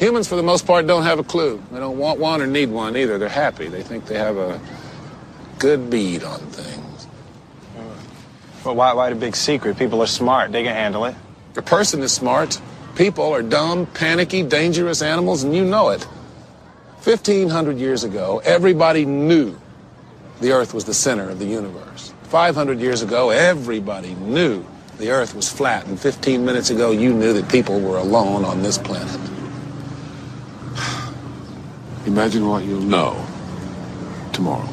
Humans, for the most part, don't have a clue. They don't want one or need one either. They're happy. They think they have a good bead on things. Well, why the big secret? People are smart. They can handle it. A person is smart. People are dumb, panicky, dangerous animals, and you know it. 1,500 years ago, everybody knew the Earth was the center of the universe. 500 years ago, everybody knew the Earth was flat. And 15 minutes ago, you knew that people were alone on this planet. Imagine what you'll know tomorrow.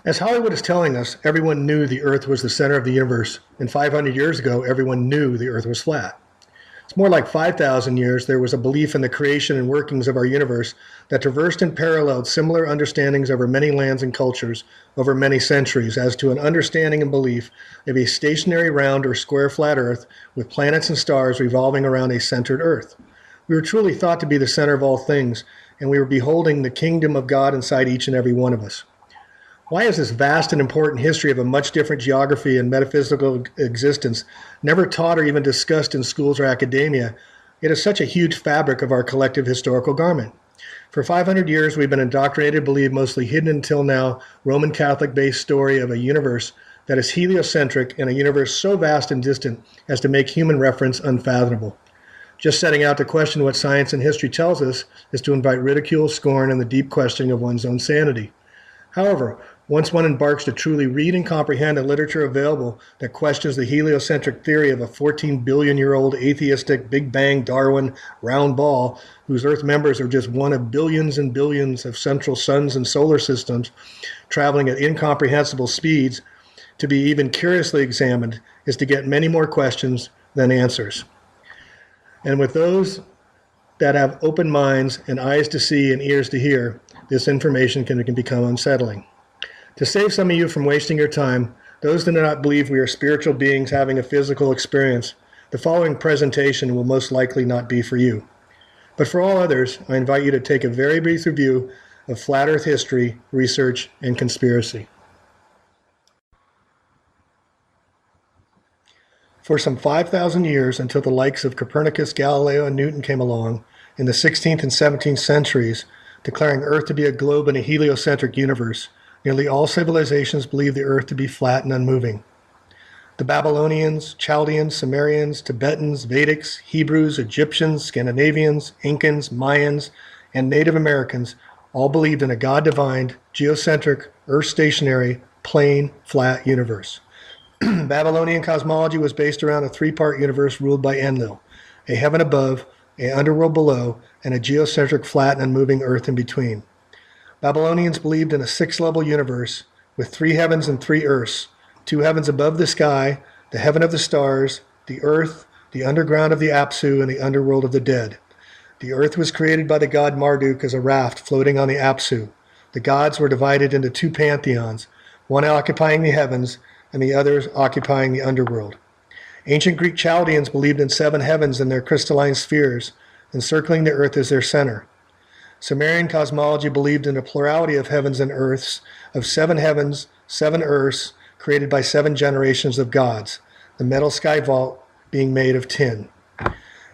As Hollywood is telling us, everyone knew the Earth was the center of the universe, and 500 years ago, everyone knew the Earth was flat. It's more like 5,000 years there was a belief in the creation and workings of our universe that traversed and paralleled similar understandings over many lands and cultures over many centuries as to an understanding and belief of a stationary round or square flat Earth with planets and stars revolving around a centered Earth. We were truly thought to be the center of all things, and we were beholding the kingdom of God inside each and every one of us. Why is this vast and important history of a much different geography and metaphysical existence never taught or even discussed in schools or academia? It is such a huge fabric of our collective historical garment. For 500 years, we've been indoctrinated to believe mostly hidden until now Roman Catholic-based story of a universe that is heliocentric and a universe so vast and distant as to make human reference unfathomable. Just setting out to question what science and history tells us is to invite ridicule, scorn, and the deep questioning of one's own sanity. However, once one embarks to truly read and comprehend the literature available that questions the heliocentric theory of a 14-billion-year-old atheistic Big Bang Darwin round ball, whose Earth members are just one of billions and billions of central suns and solar systems traveling at incomprehensible speeds, to be even curiously examined is to get many more questions than answers. And with those that have open minds and eyes to see and ears to hear, this information can become unsettling. To save some of you from wasting your time, those that do not believe we are spiritual beings having a physical experience, the following presentation will most likely not be for you. But for all others, I invite you to take a very brief review of flat Earth history, research, and conspiracy. For some 5,000 years, until the likes of Copernicus, Galileo, and Newton came along in the 16th and 17th centuries, declaring Earth to be a globe in a heliocentric universe, nearly all civilizations believed the Earth to be flat and unmoving. The Babylonians, Chaldeans, Sumerians, Tibetans, Vedics, Hebrews, Egyptians, Scandinavians, Incans, Mayans, and Native Americans all believed in a God-divined, geocentric, Earth-stationary, plane, flat universe. Babylonian cosmology was based around a three-part universe ruled by Enlil, a heaven above, an underworld below, and a geocentric flat and unmoving Earth in between. Babylonians believed in a six-level universe with 3 heavens and 3 earths, 2 heavens above the sky, the heaven of the stars, the earth, the underground of the Apsu, and the underworld of the dead. The earth was created by the god Marduk as a raft floating on the Apsu. The gods were divided into 2 pantheons, one occupying the heavens and the others occupying the underworld. Ancient Greek Chaldeans believed in 7 heavens and their crystalline spheres, encircling the earth as their center. Sumerian cosmology believed in a plurality of heavens and earths, of 7 heavens, 7 earths, created by 7 generations of gods, the metal sky vault being made of tin.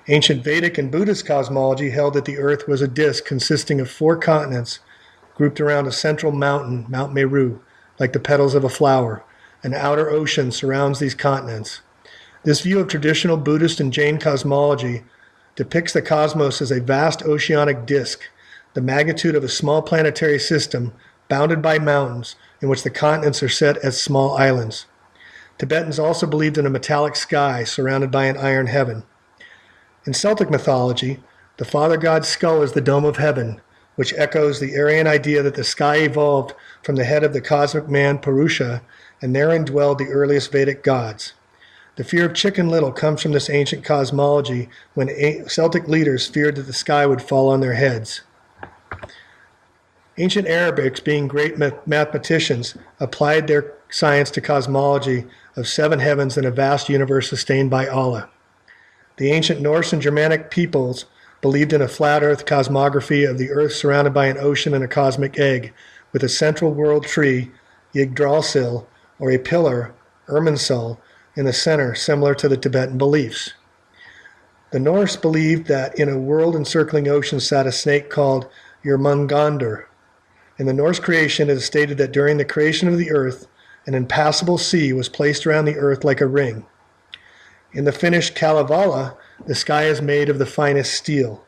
Ancient Vedic and Buddhist cosmology held that the earth was a disk consisting of 4 continents grouped around a central mountain, Mount Meru, like the petals of a flower. An outer ocean surrounds these continents. This view of traditional Buddhist and Jain cosmology depicts the cosmos as a vast oceanic disk, the magnitude of a small planetary system bounded by mountains in which the continents are set as small islands. Tibetans also believed in a metallic sky surrounded by an iron heaven. In Celtic mythology, the father god's skull is the dome of heaven, which echoes the Aryan idea that the sky evolved from the head of the cosmic man Purusha, and therein dwelled the earliest Vedic gods. The fear of Chicken Little comes from this ancient cosmology when Celtic leaders feared that the sky would fall on their heads. Ancient Arabics, being great mathematicians, applied their science to cosmology of 7 heavens and a vast universe sustained by Allah. The ancient Norse and Germanic peoples believed in a flat earth cosmography of the earth surrounded by an ocean and a cosmic egg, with a central world tree, Yggdrasil, or a pillar, Irminsul, in the center, similar to the Tibetan beliefs. The Norse believed that in a world-encircling ocean sat a snake called Jörmungandr. In the Norse creation, it is stated that during the creation of the earth, an impassable sea was placed around the earth like a ring. In the Finnish Kalevala, the sky is made of the finest steel.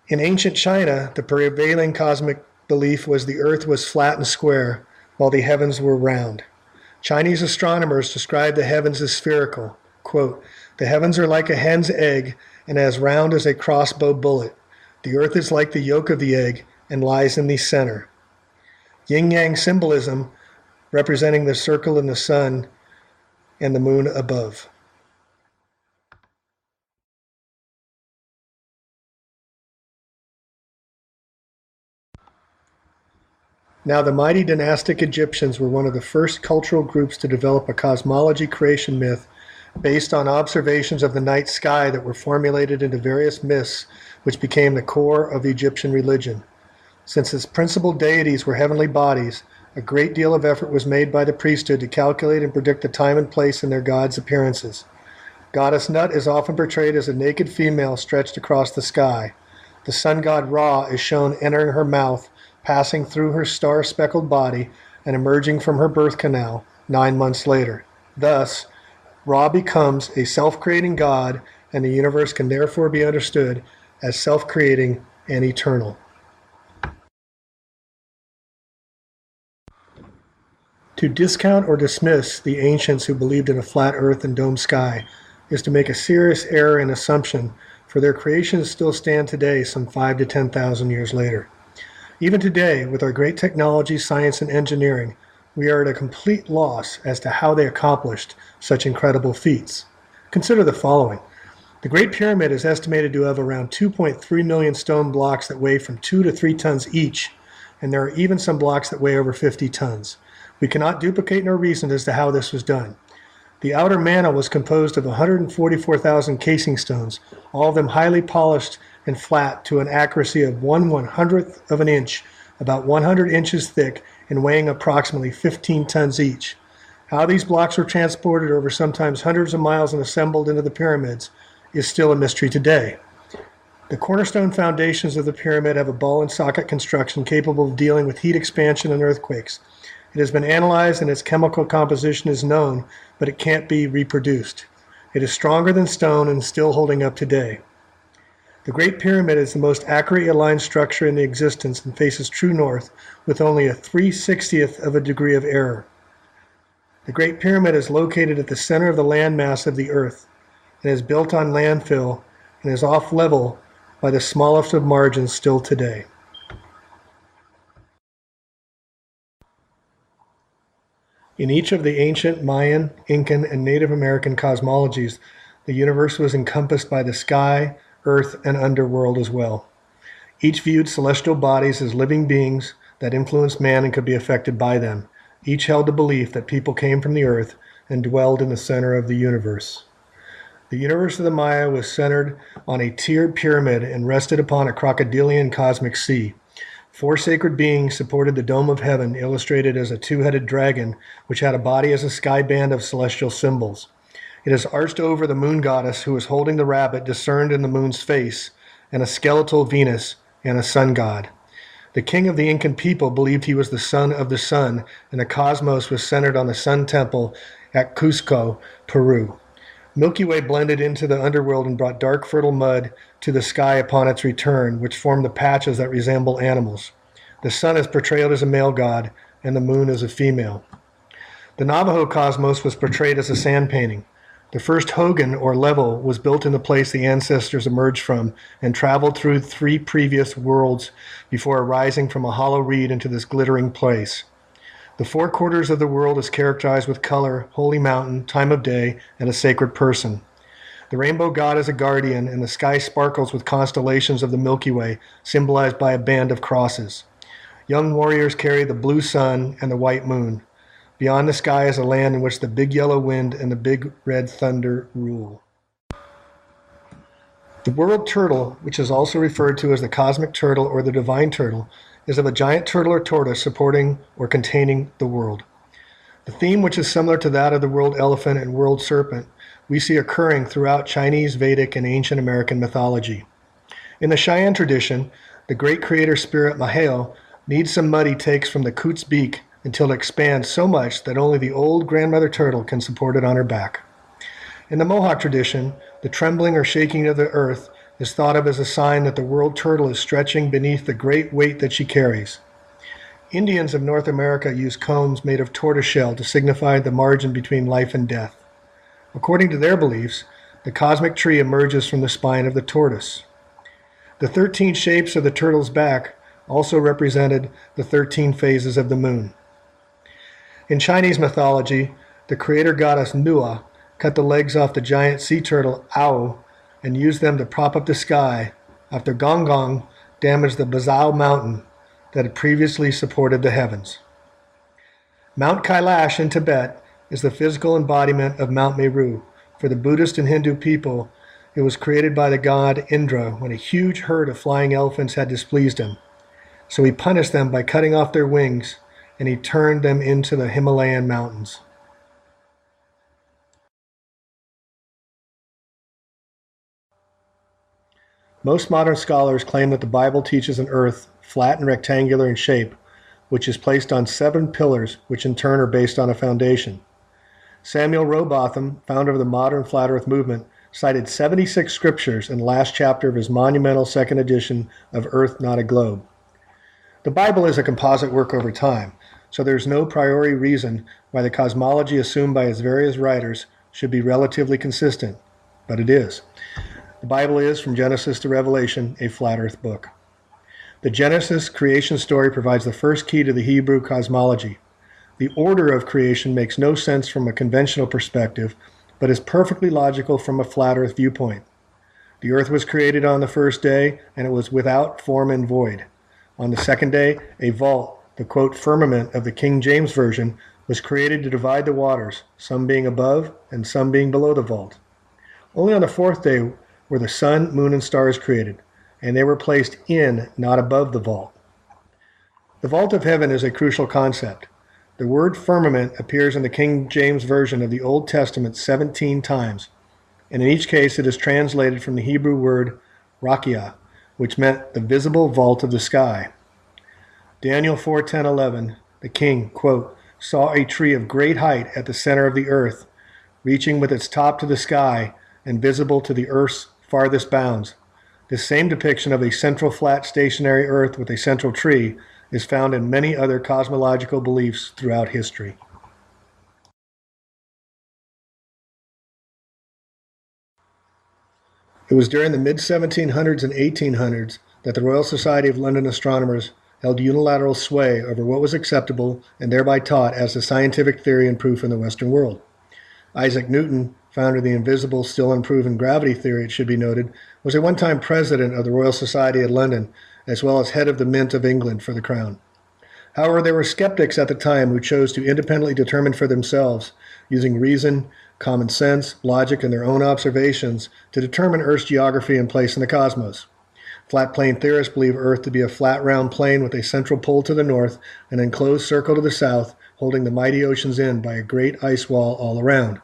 In ancient China, the prevailing cosmic belief was the earth was flat and square, while the heavens were round. Chinese astronomers describe the heavens as spherical. Quote, "The heavens are like a hen's egg and as round as a crossbow bullet. The earth is like the yolk of the egg and lies in the center." Yin-yang symbolism representing the circle in the sun and the moon above. Now, the mighty dynastic Egyptians were one of the first cultural groups to develop a cosmology creation myth based on observations of the night sky that were formulated into various myths which became the core of the Egyptian religion. Since its principal deities were heavenly bodies, a great deal of effort was made by the priesthood to calculate and predict the time and place in their gods' appearances. Goddess Nut is often portrayed as a naked female stretched across the sky. The sun god Ra is shown entering her mouth, passing through her star-speckled body, and emerging from her birth canal 9 months later. Thus, Ra becomes a self-creating god, and the universe can therefore be understood as self-creating and eternal. To discount or dismiss the ancients who believed in a flat earth and domed sky is to make a serious error in assumption, for their creations still stand today some 5,000 to 10,000 years later. Even today, with our great technology, science, and engineering, we are at a complete loss as to how they accomplished such incredible feats. Consider the following. The Great Pyramid is estimated to have around 2.3 million stone blocks that weigh from 2 to 3 tons each, and there are even some blocks that weigh over 50 tons. We cannot duplicate nor reason as to how this was done. The outer mantle was composed of 144,000 casing stones, all of them highly polished and flat to an accuracy of 1/100th of an inch, about 100 inches thick and weighing approximately 15 tons each. How these blocks were transported over sometimes hundreds of miles and assembled into the pyramids is still a mystery today. The cornerstone foundations of the pyramid have a ball and socket construction capable of dealing with heat expansion and earthquakes. It has been analyzed and its chemical composition is known, but it can't be reproduced. It is stronger than stone and still holding up today. The Great Pyramid is the most accurately aligned structure in the existence and faces true north with only a 3/60th of a degree of error. The Great Pyramid is located at the center of the landmass of the earth and is built on landfill and is off level by the smallest of margins still today. In each of the ancient Mayan, Incan, and Native American cosmologies, the universe was encompassed by the sky, earth, and underworld as well. Each viewed celestial bodies as living beings that influenced man and could be affected by them. Each held the belief that people came from the earth and dwelled in the center of the universe. The universe of the Maya was centered on a tiered pyramid and rested upon a crocodilian cosmic sea. 4 sacred beings supported the dome of heaven, illustrated as a 2-headed dragon, which had a body as a sky band of celestial symbols. It is arched over the moon goddess, who is holding the rabbit discerned in the moon's face, and a skeletal Venus and a sun god. The king of the Incan people believed he was the son of the sun, and the cosmos was centered on the sun temple at Cusco, Peru. Milky Way blended into the underworld and brought dark, fertile mud to the sky upon its return, which formed the patches that resemble animals. The sun is portrayed as a male god, and the moon as a female. The Navajo cosmos was portrayed as a sand painting. The first hogan, or level, was built in the place the ancestors emerged from and traveled through 3 previous worlds before arising from a hollow reed into this glittering place. The 4 quarters of the world is characterized with color, holy mountain, time of day, and a sacred person. The rainbow god is a guardian, and the sky sparkles with constellations of the Milky Way, symbolized by a band of crosses. Young warriors carry the blue sun and the white moon. Beyond the sky is a land in which the big yellow wind and the big red thunder rule. The world turtle, which is also referred to as the cosmic turtle or the divine turtle, is of a giant turtle or tortoise supporting or containing the world. The theme, which is similar to that of the world elephant and world serpent, we see occurring throughout Chinese, Vedic, and ancient American mythology. In the Cheyenne tradition, the great creator spirit Maheo needs some mud he takes from the coot's beak until it expands so much that only the old grandmother turtle can support it on her back. In the Mohawk tradition, the trembling or shaking of the earth is thought of as a sign that the world turtle is stretching beneath the great weight that she carries. Indians of North America use combs made of tortoiseshell to signify the margin between life and death. According to their beliefs, the cosmic tree emerges from the spine of the tortoise. The 13 shapes of the turtle's back also represented the 13 phases of the moon. In Chinese mythology, the creator goddess Nua cut the legs off the giant sea turtle Ao and used them to prop up the sky after Gong Gong damaged the Bazao mountain that had previously supported the heavens. Mount Kailash in Tibet is the physical embodiment of Mount Meru. For the Buddhist and Hindu people, it was created by the god Indra when a huge herd of flying elephants had displeased him. So he punished them by cutting off their wings, and he turned them into the Himalayan mountains. Most modern scholars claim that the Bible teaches an earth flat and rectangular in shape, which is placed on 7 pillars, which in turn are based on a foundation. Samuel Rowbotham, founder of the modern flat earth movement, cited 76 scriptures in the last chapter of his monumental second edition of Earth, Not a Globe. The Bible is a composite work over time, so there is no priori reason why the cosmology assumed by its various writers should be relatively consistent, but it is. The Bible is, from Genesis to Revelation, a flat earth book. The Genesis creation story provides the first key to the Hebrew cosmology. The order of creation makes no sense from a conventional perspective, but is perfectly logical from a flat earth viewpoint. The earth was created on the first day, and it was without form and void. On the second day, a vault, the quote firmament of the King James Version, was created to divide the waters, some being above and some being below the vault. Only on the fourth day were the sun, moon, and stars created, and they were placed in, not above the vault. The vault of heaven is a crucial concept. The word firmament appears in the King James Version of the Old Testament 17 times, and in each case it is translated from the Hebrew word rakia, which meant the visible vault of the sky. Daniel 4:10-11, the king, quote, saw a tree of great height at the center of the earth, reaching with its top to the sky and visible to the earth's farthest bounds. This same depiction of a central flat stationary earth with a central tree is found in many other cosmological beliefs throughout history. It was during the mid-1700s and 1800s that the Royal Society of London Astronomers held unilateral sway over what was acceptable and thereby taught as the scientific theory and proof in the Western world. Isaac Newton, founder of the invisible, still unproven gravity theory, it should be noted, was a one-time president of the Royal Society at London, as well as head of the Mint of England for the Crown. However, there were skeptics at the time who chose to independently determine for themselves, using reason, common sense, logic, and their own observations, to determine Earth's geography and place in the cosmos. Flat plane theorists believe Earth to be a flat round plane with a central pole to the north, an enclosed circle to the south, holding the mighty oceans in by a great ice wall all around.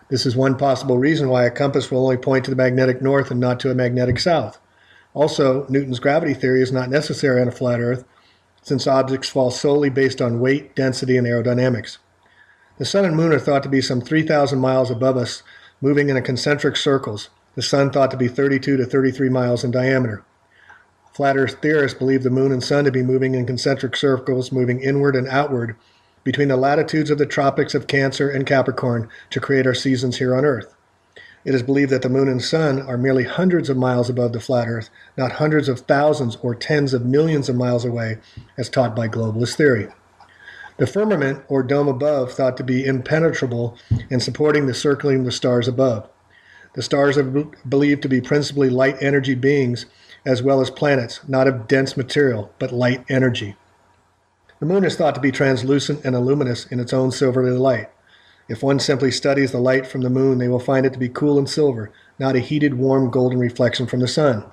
This is one possible reason why a compass will only point to the magnetic north and not to a magnetic south. Also, Newton's gravity theory is not necessary on a flat Earth, since objects fall solely based on weight, density, and aerodynamics. The sun and moon are thought to be some 3,000 miles above us, moving in concentric circles, the sun thought to be 32 to 33 miles in diameter. Flat Earth theorists believe the moon and sun to be moving in concentric circles, moving inward and outward, between the latitudes of the tropics of Cancer and Capricorn to create our seasons here on Earth. It is believed that the moon and sun are merely hundreds of miles above the flat Earth, not hundreds of thousands or tens of millions of miles away, as taught by globalist theory. The firmament, or dome above, thought to be impenetrable and supporting the circling of the stars above. The stars are believed to be principally light energy beings, as well as planets, not of dense material, but light energy. The moon is thought to be translucent and luminous in its own silvery light. If one simply studies the light from the moon, they will find it to be cool and silver, not a heated, warm, golden reflection from the sun.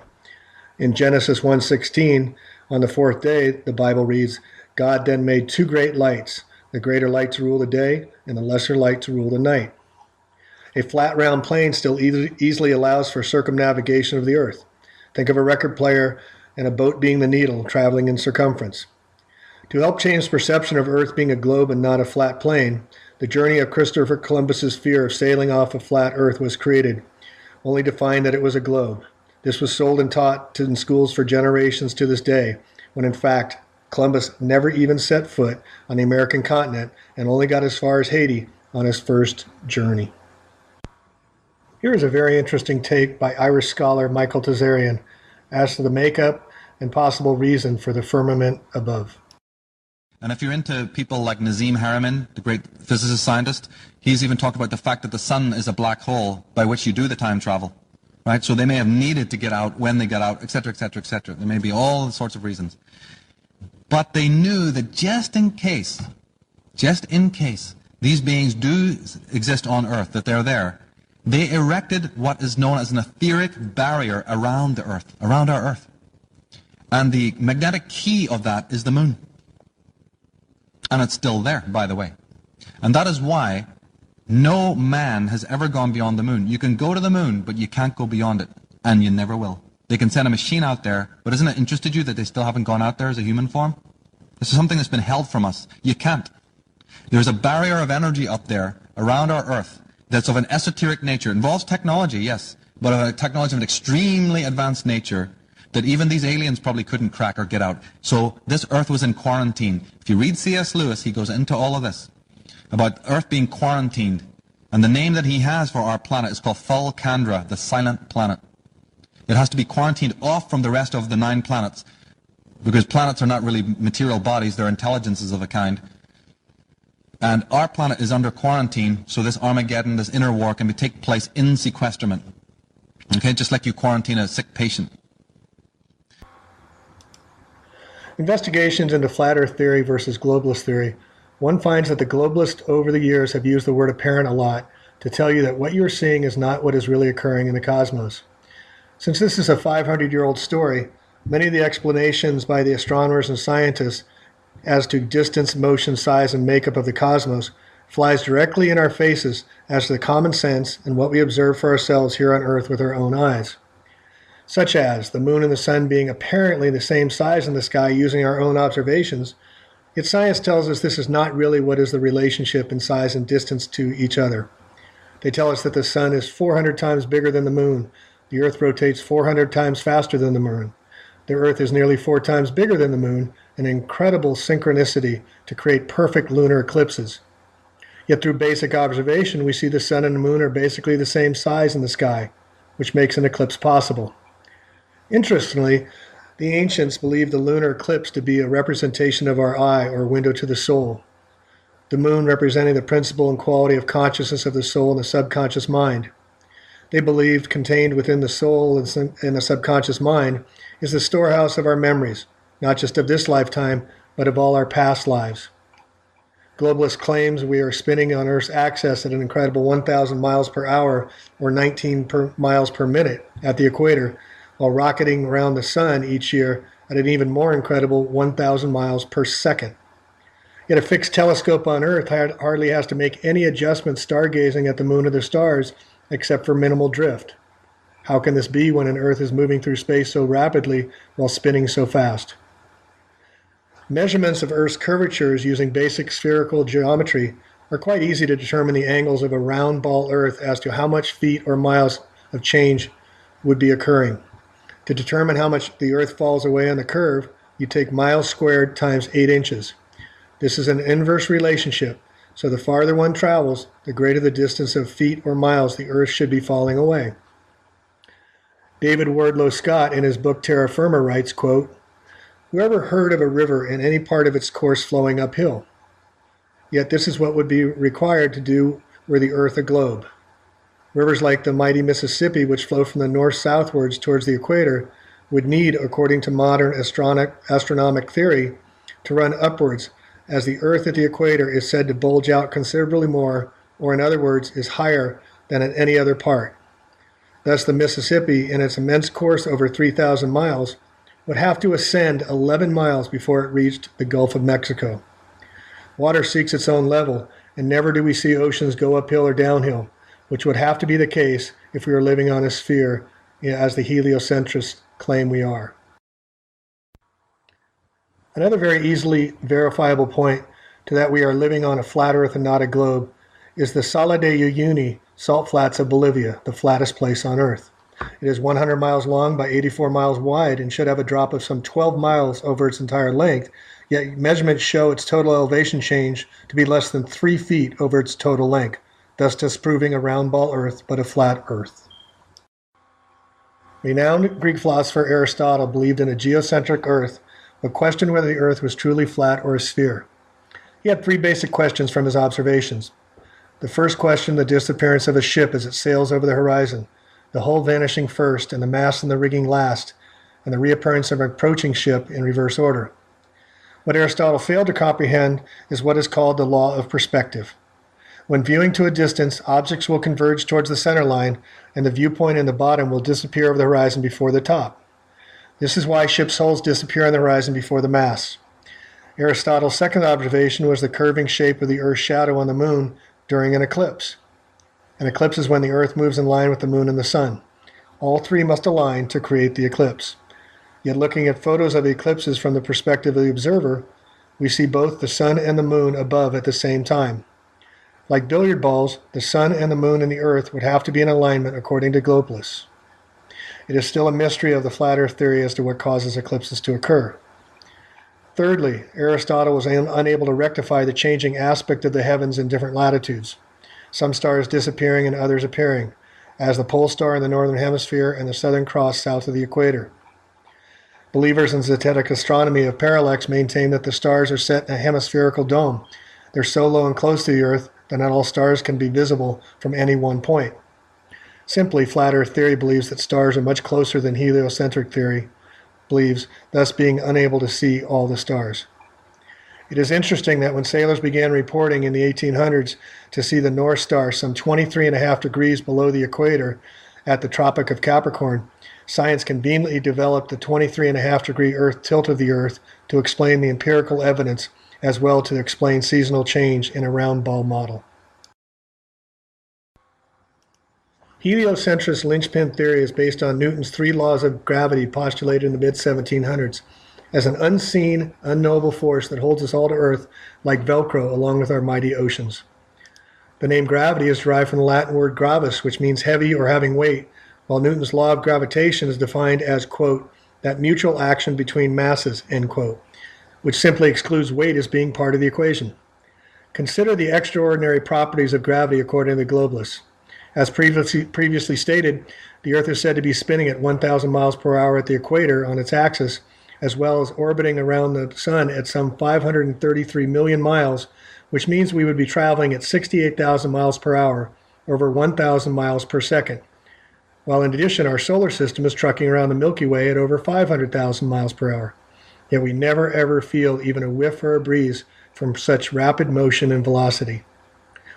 In Genesis 1:16, on the fourth day, the Bible reads, God then made two great lights, the greater light to rule the day and the lesser light to rule the night. A flat round plane still easily allows for circumnavigation of the Earth. Think of a record player and a boat being the needle traveling in circumference. To help change perception of Earth being a globe and not a flat plane, the journey of Christopher Columbus's fear of sailing off a flat Earth was created, only to find that it was a globe. This was sold and taught in schools for generations to this day, when in fact Columbus never even set foot on the American continent and only got as far as Haiti on his first journey. Here is a very interesting take by Irish scholar Michael Tazarian as to the makeup and possible reason for the firmament above. And if you're into people like Nazim Haramein, the great physicist scientist, he's even talked about the fact that the sun is a black hole by which you do the time travel. Right? So they may have needed to get out when they got out, etc., etc., etc. There may be all sorts of reasons. But they knew that just in case these beings do exist on Earth, that they're there, they erected what is known as an etheric barrier around the Earth, around our Earth. And the magnetic key of that is the moon. And it's still there, by the way. And that is why no man has ever gone beyond the moon. You can go to the moon, but you can't go beyond it. And you never will. They can send a machine out there, but isn't it interested you that they still haven't gone out there as a human form? This is something that's been held from us. You can't. There's a barrier of energy up there around our Earth that's of an esoteric nature. It involves technology, yes, but of a technology of an extremely advanced nature that even these aliens probably couldn't crack or get out. So this Earth was in quarantine. If you read C.S. Lewis, he goes into all of this about Earth being quarantined. And the name that he has for our planet is called Fulcandra, the silent planet. It has to be quarantined off from the rest of the 9 planets, because planets are not really material bodies, they're intelligences of a kind. And our planet is under quarantine, so this Armageddon, this inner war, can take place in sequestrament. Okay, just like you quarantine a sick patient. Investigations into flat Earth theory versus globalist theory. One finds that the globalists over the years have used the word apparent a lot to tell you that what you're seeing is not what is really occurring in the cosmos. Since this is a 500-year-old story, many of the explanations by the astronomers and scientists as to distance, motion, size, and makeup of the cosmos flies directly in our faces as to the common sense and what we observe for ourselves here on Earth with our own eyes. Such as the moon and the sun being apparently the same size in the sky using our own observations, yet science tells us this is not really what is the relationship in size and distance to each other. They tell us that the sun is 400 times bigger than the moon, the Earth rotates 400 times faster than the moon, the Earth is nearly 4 times bigger than the moon, an incredible synchronicity to create perfect lunar eclipses. Yet through basic observation, we see the sun and the moon are basically the same size in the sky, which makes an eclipse possible. Interestingly, the ancients believed the lunar eclipse to be a representation of our eye or window to the soul, the moon representing the principle and quality of consciousness of the soul and the subconscious mind. They believed contained within the soul and the subconscious mind is the storehouse of our memories, not just of this lifetime, but of all our past lives. Globalist claims we are spinning on Earth's axis at an incredible 1,000 miles per hour or 19 miles per minute at the equator, while rocketing around the sun each year at an even more incredible 1,000 miles per second. Yet a fixed telescope on Earth hardly has to make any adjustments stargazing at the moon or the stars except for minimal drift. How can this be when an Earth is moving through space so rapidly while spinning so fast? Measurements of Earth's curvatures using basic spherical geometry are quite easy to determine the angles of a round ball Earth as to how much feet or miles of change would be occurring. To determine how much the Earth falls away on the curve, you take miles squared times 8 inches. This is an inverse relationship, so the farther one travels, the greater the distance of feet or miles the Earth should be falling away. David Wardlow Scott in his book Terra Firma writes, quote, "Whoever heard of a river in any part of its course flowing uphill? Yet this is what would be required to do were the Earth a globe. Rivers like the mighty Mississippi, which flow from the north southwards towards the equator, would need, according to modern astronomic theory, to run upwards, as the Earth at the equator is said to bulge out considerably more, or in other words, is higher than at any other part. Thus the Mississippi, in its immense course over 3,000 miles, would have to ascend 11 miles before it reached the Gulf of Mexico. Water seeks its own level, and never do we see oceans go uphill or downhill, which would have to be the case if we were living on a sphere, as the heliocentrists claim we are. Another very easily verifiable point to that we are living on a flat Earth and not a globe is the Sala de Uyuni salt flats of Bolivia, the flattest place on Earth. It is 100 miles long by 84 miles wide and should have a drop of some 12 miles over its entire length, yet measurements show its total elevation change to be less than 3 feet over its total length, thus disproving a round ball Earth but a flat Earth. Renowned Greek philosopher Aristotle believed in a geocentric Earth, but questioned whether the Earth was truly flat or a sphere. He had 3 basic questions from his observations. The first question, the disappearance of a ship as it sails over the horizon, the hull vanishing first and the mast and the rigging last, and the reappearance of an approaching ship in reverse order. What Aristotle failed to comprehend is what is called the law of perspective. When viewing to a distance, objects will converge towards the center line, and the viewpoint in the bottom will disappear over the horizon before the top. This is why ships' hulls disappear on the horizon before the masts. Aristotle's second observation was the curving shape of the Earth's shadow on the moon during an eclipse. An eclipse is when the Earth moves in line with the moon and the sun. All 3 must align to create the eclipse. Yet looking at photos of the eclipses from the perspective of the observer, we see both the sun and the moon above at the same time. Like billiard balls, the sun and the moon and the Earth would have to be in alignment according to globalists. It is still a mystery of the flat Earth theory as to what causes eclipses to occur. Thirdly, Aristotle was unable to rectify the changing aspect of the heavens in different latitudes, some stars disappearing and others appearing, as the pole star in the northern hemisphere and the southern cross south of the equator. Believers in zetetic astronomy of parallax maintain that the stars are set in a hemispherical dome. They're so low and close to the Earth that not all stars can be visible from any one point. Simply, flat Earth theory believes that stars are much closer than heliocentric theory believes, thus being unable to see all the stars. It is interesting that when sailors began reporting in the 1800s to see the North Star some 23.5 degrees below the equator at the Tropic of Capricorn, science conveniently developed the 23.5 degree Earth tilt of the Earth to explain the empirical evidence, as well to explain seasonal change in a round ball model. Heliocentrist linchpin theory is based on Newton's 3 laws of gravity postulated in the mid-1700s as an unseen, unknowable force that holds us all to Earth like Velcro along with our mighty oceans. The name gravity is derived from the Latin word gravis, which means heavy or having weight, while Newton's law of gravitation is defined as, quote, that mutual action between masses, end quote, which simply excludes weight as being part of the equation. Consider the extraordinary properties of gravity according to the globalists. As previously stated, the Earth is said to be spinning at 1,000 miles per hour at the equator on its axis, as well as orbiting around the sun at some 533 million miles, which means we would be traveling at 68,000 miles per hour, or over 1,000 miles per second. While in addition, our solar system is trucking around the Milky Way at over 500,000 miles per hour. Yet we never ever feel even a whiff or a breeze from such rapid motion and velocity.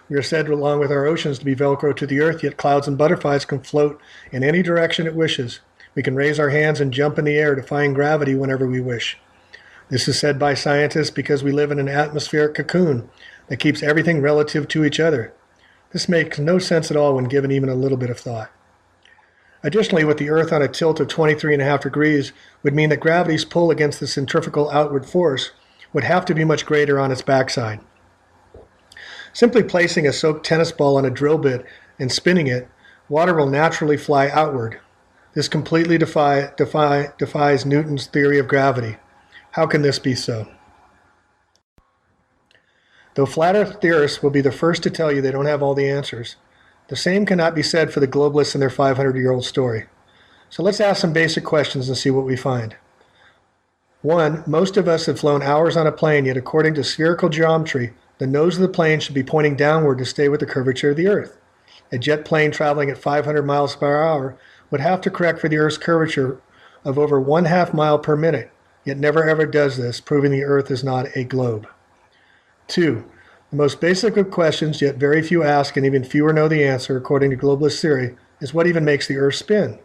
We are said, along with our oceans, to be Velcro to the Earth, yet clouds and butterflies can float in any direction it wishes. We can raise our hands and jump in the air, defying gravity whenever we wish. This is said by scientists because we live in an atmospheric cocoon that keeps everything relative to each other. This makes no sense at all when given even a little bit of thought. Additionally, with the Earth on a tilt of 23.5 degrees would mean that gravity's pull against the centrifugal outward force would have to be much greater on its backside. Simply placing a soaked tennis ball on a drill bit and spinning it, water will naturally fly outward. This completely defies Newton's theory of gravity. How can this be so? Though flat Earth theorists will be the first to tell you they don't have all the answers, the same cannot be said for the globalists and their 500-year-old story. So let's ask some basic questions and see what we find. 1. Most of us have flown hours on a plane, yet according to spherical geometry, the nose of the plane should be pointing downward to stay with the curvature of the Earth. A jet plane traveling at 500 miles per hour would have to correct for the Earth's curvature of over 1/2 mile per minute, yet never ever does this, proving the Earth is not a globe. 2. The most basic of questions, yet very few ask and even fewer know the answer, according to globalist theory, is what even makes the Earth spin?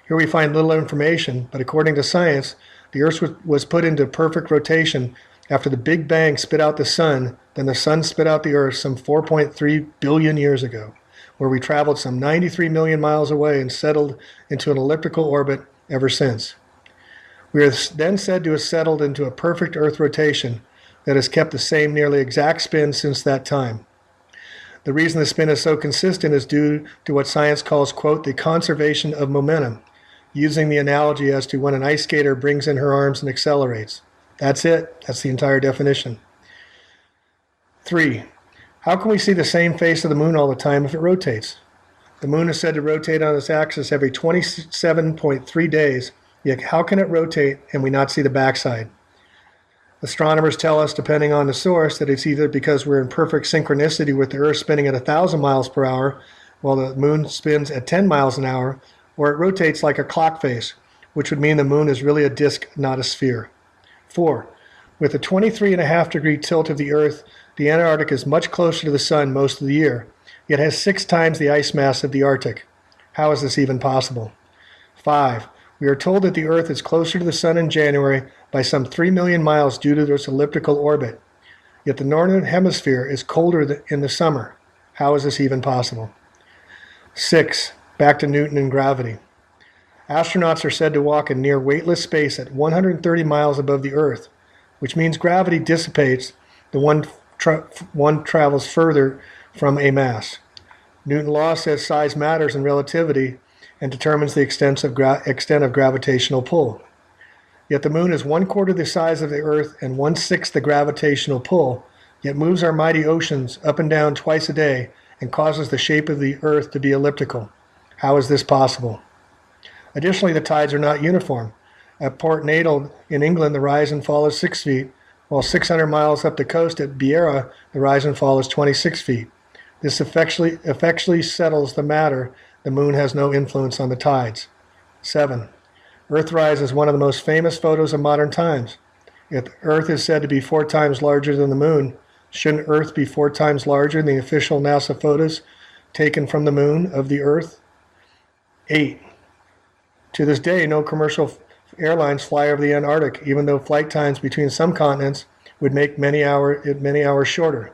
Here we find little information, but according to science, the Earth was put into perfect rotation After the Big Bang spit out the sun, then the sun spit out the Earth some 4.3 billion years ago, where we traveled some 93 million miles away and settled into an elliptical orbit ever since. We are then said to have settled into a perfect Earth rotation that has kept the same nearly exact spin since that time. The reason the spin is so consistent is due to what science calls, quote, the conservation of momentum, using the analogy as to when an ice skater brings in her arms and accelerates. That's it. That's the entire definition. 3. How can we see the same face of the moon all the time if it rotates? The moon is said to rotate on its axis every 27.3 days, yet how can it rotate and we not see the backside? Astronomers tell us, depending on the source, that it's either because we're in perfect synchronicity with the Earth spinning at 1,000 miles per hour while the moon spins at 10 miles an hour, or it rotates like a clock face, which would mean the moon is really a disk, not a sphere. 4. With a 23.5 degree tilt of the Earth, the Antarctic is much closer to the sun most of the year, yet has 6 times the ice mass of the Arctic. How is this even possible? 5. We are told that the Earth is closer to the sun in January by some 3 million miles due to its elliptical orbit, yet the northern hemisphere is colder in the summer. How is this even possible? 6. Back to Newton and gravity. Astronauts are said to walk in near weightless space at 130 miles above the Earth, which means gravity dissipates the one travels further from a mass. Newton's law says size matters in relativity and determines the extent of gravitational pull. Yet the moon is 1/4 the size of the Earth and 1/6 the gravitational pull, yet moves our mighty oceans up and down twice a day and causes the shape of the Earth to be elliptical. How is this possible? Additionally, the tides are not uniform. At Port Natal in England, the rise and fall is 6 feet, while 600 miles up the coast at Beira, the rise and fall is 26 feet. This effectually settles the matter. The moon has no influence on the tides. 7. Earthrise is one of the most famous photos of modern times. If Earth is said to be 4 times larger than the moon, shouldn't Earth be 4 times larger than the official NASA photos taken from the moon of the Earth? 8. To this day, no commercial airlines fly over the Antarctic, even though flight times between some continents would make many hours shorter.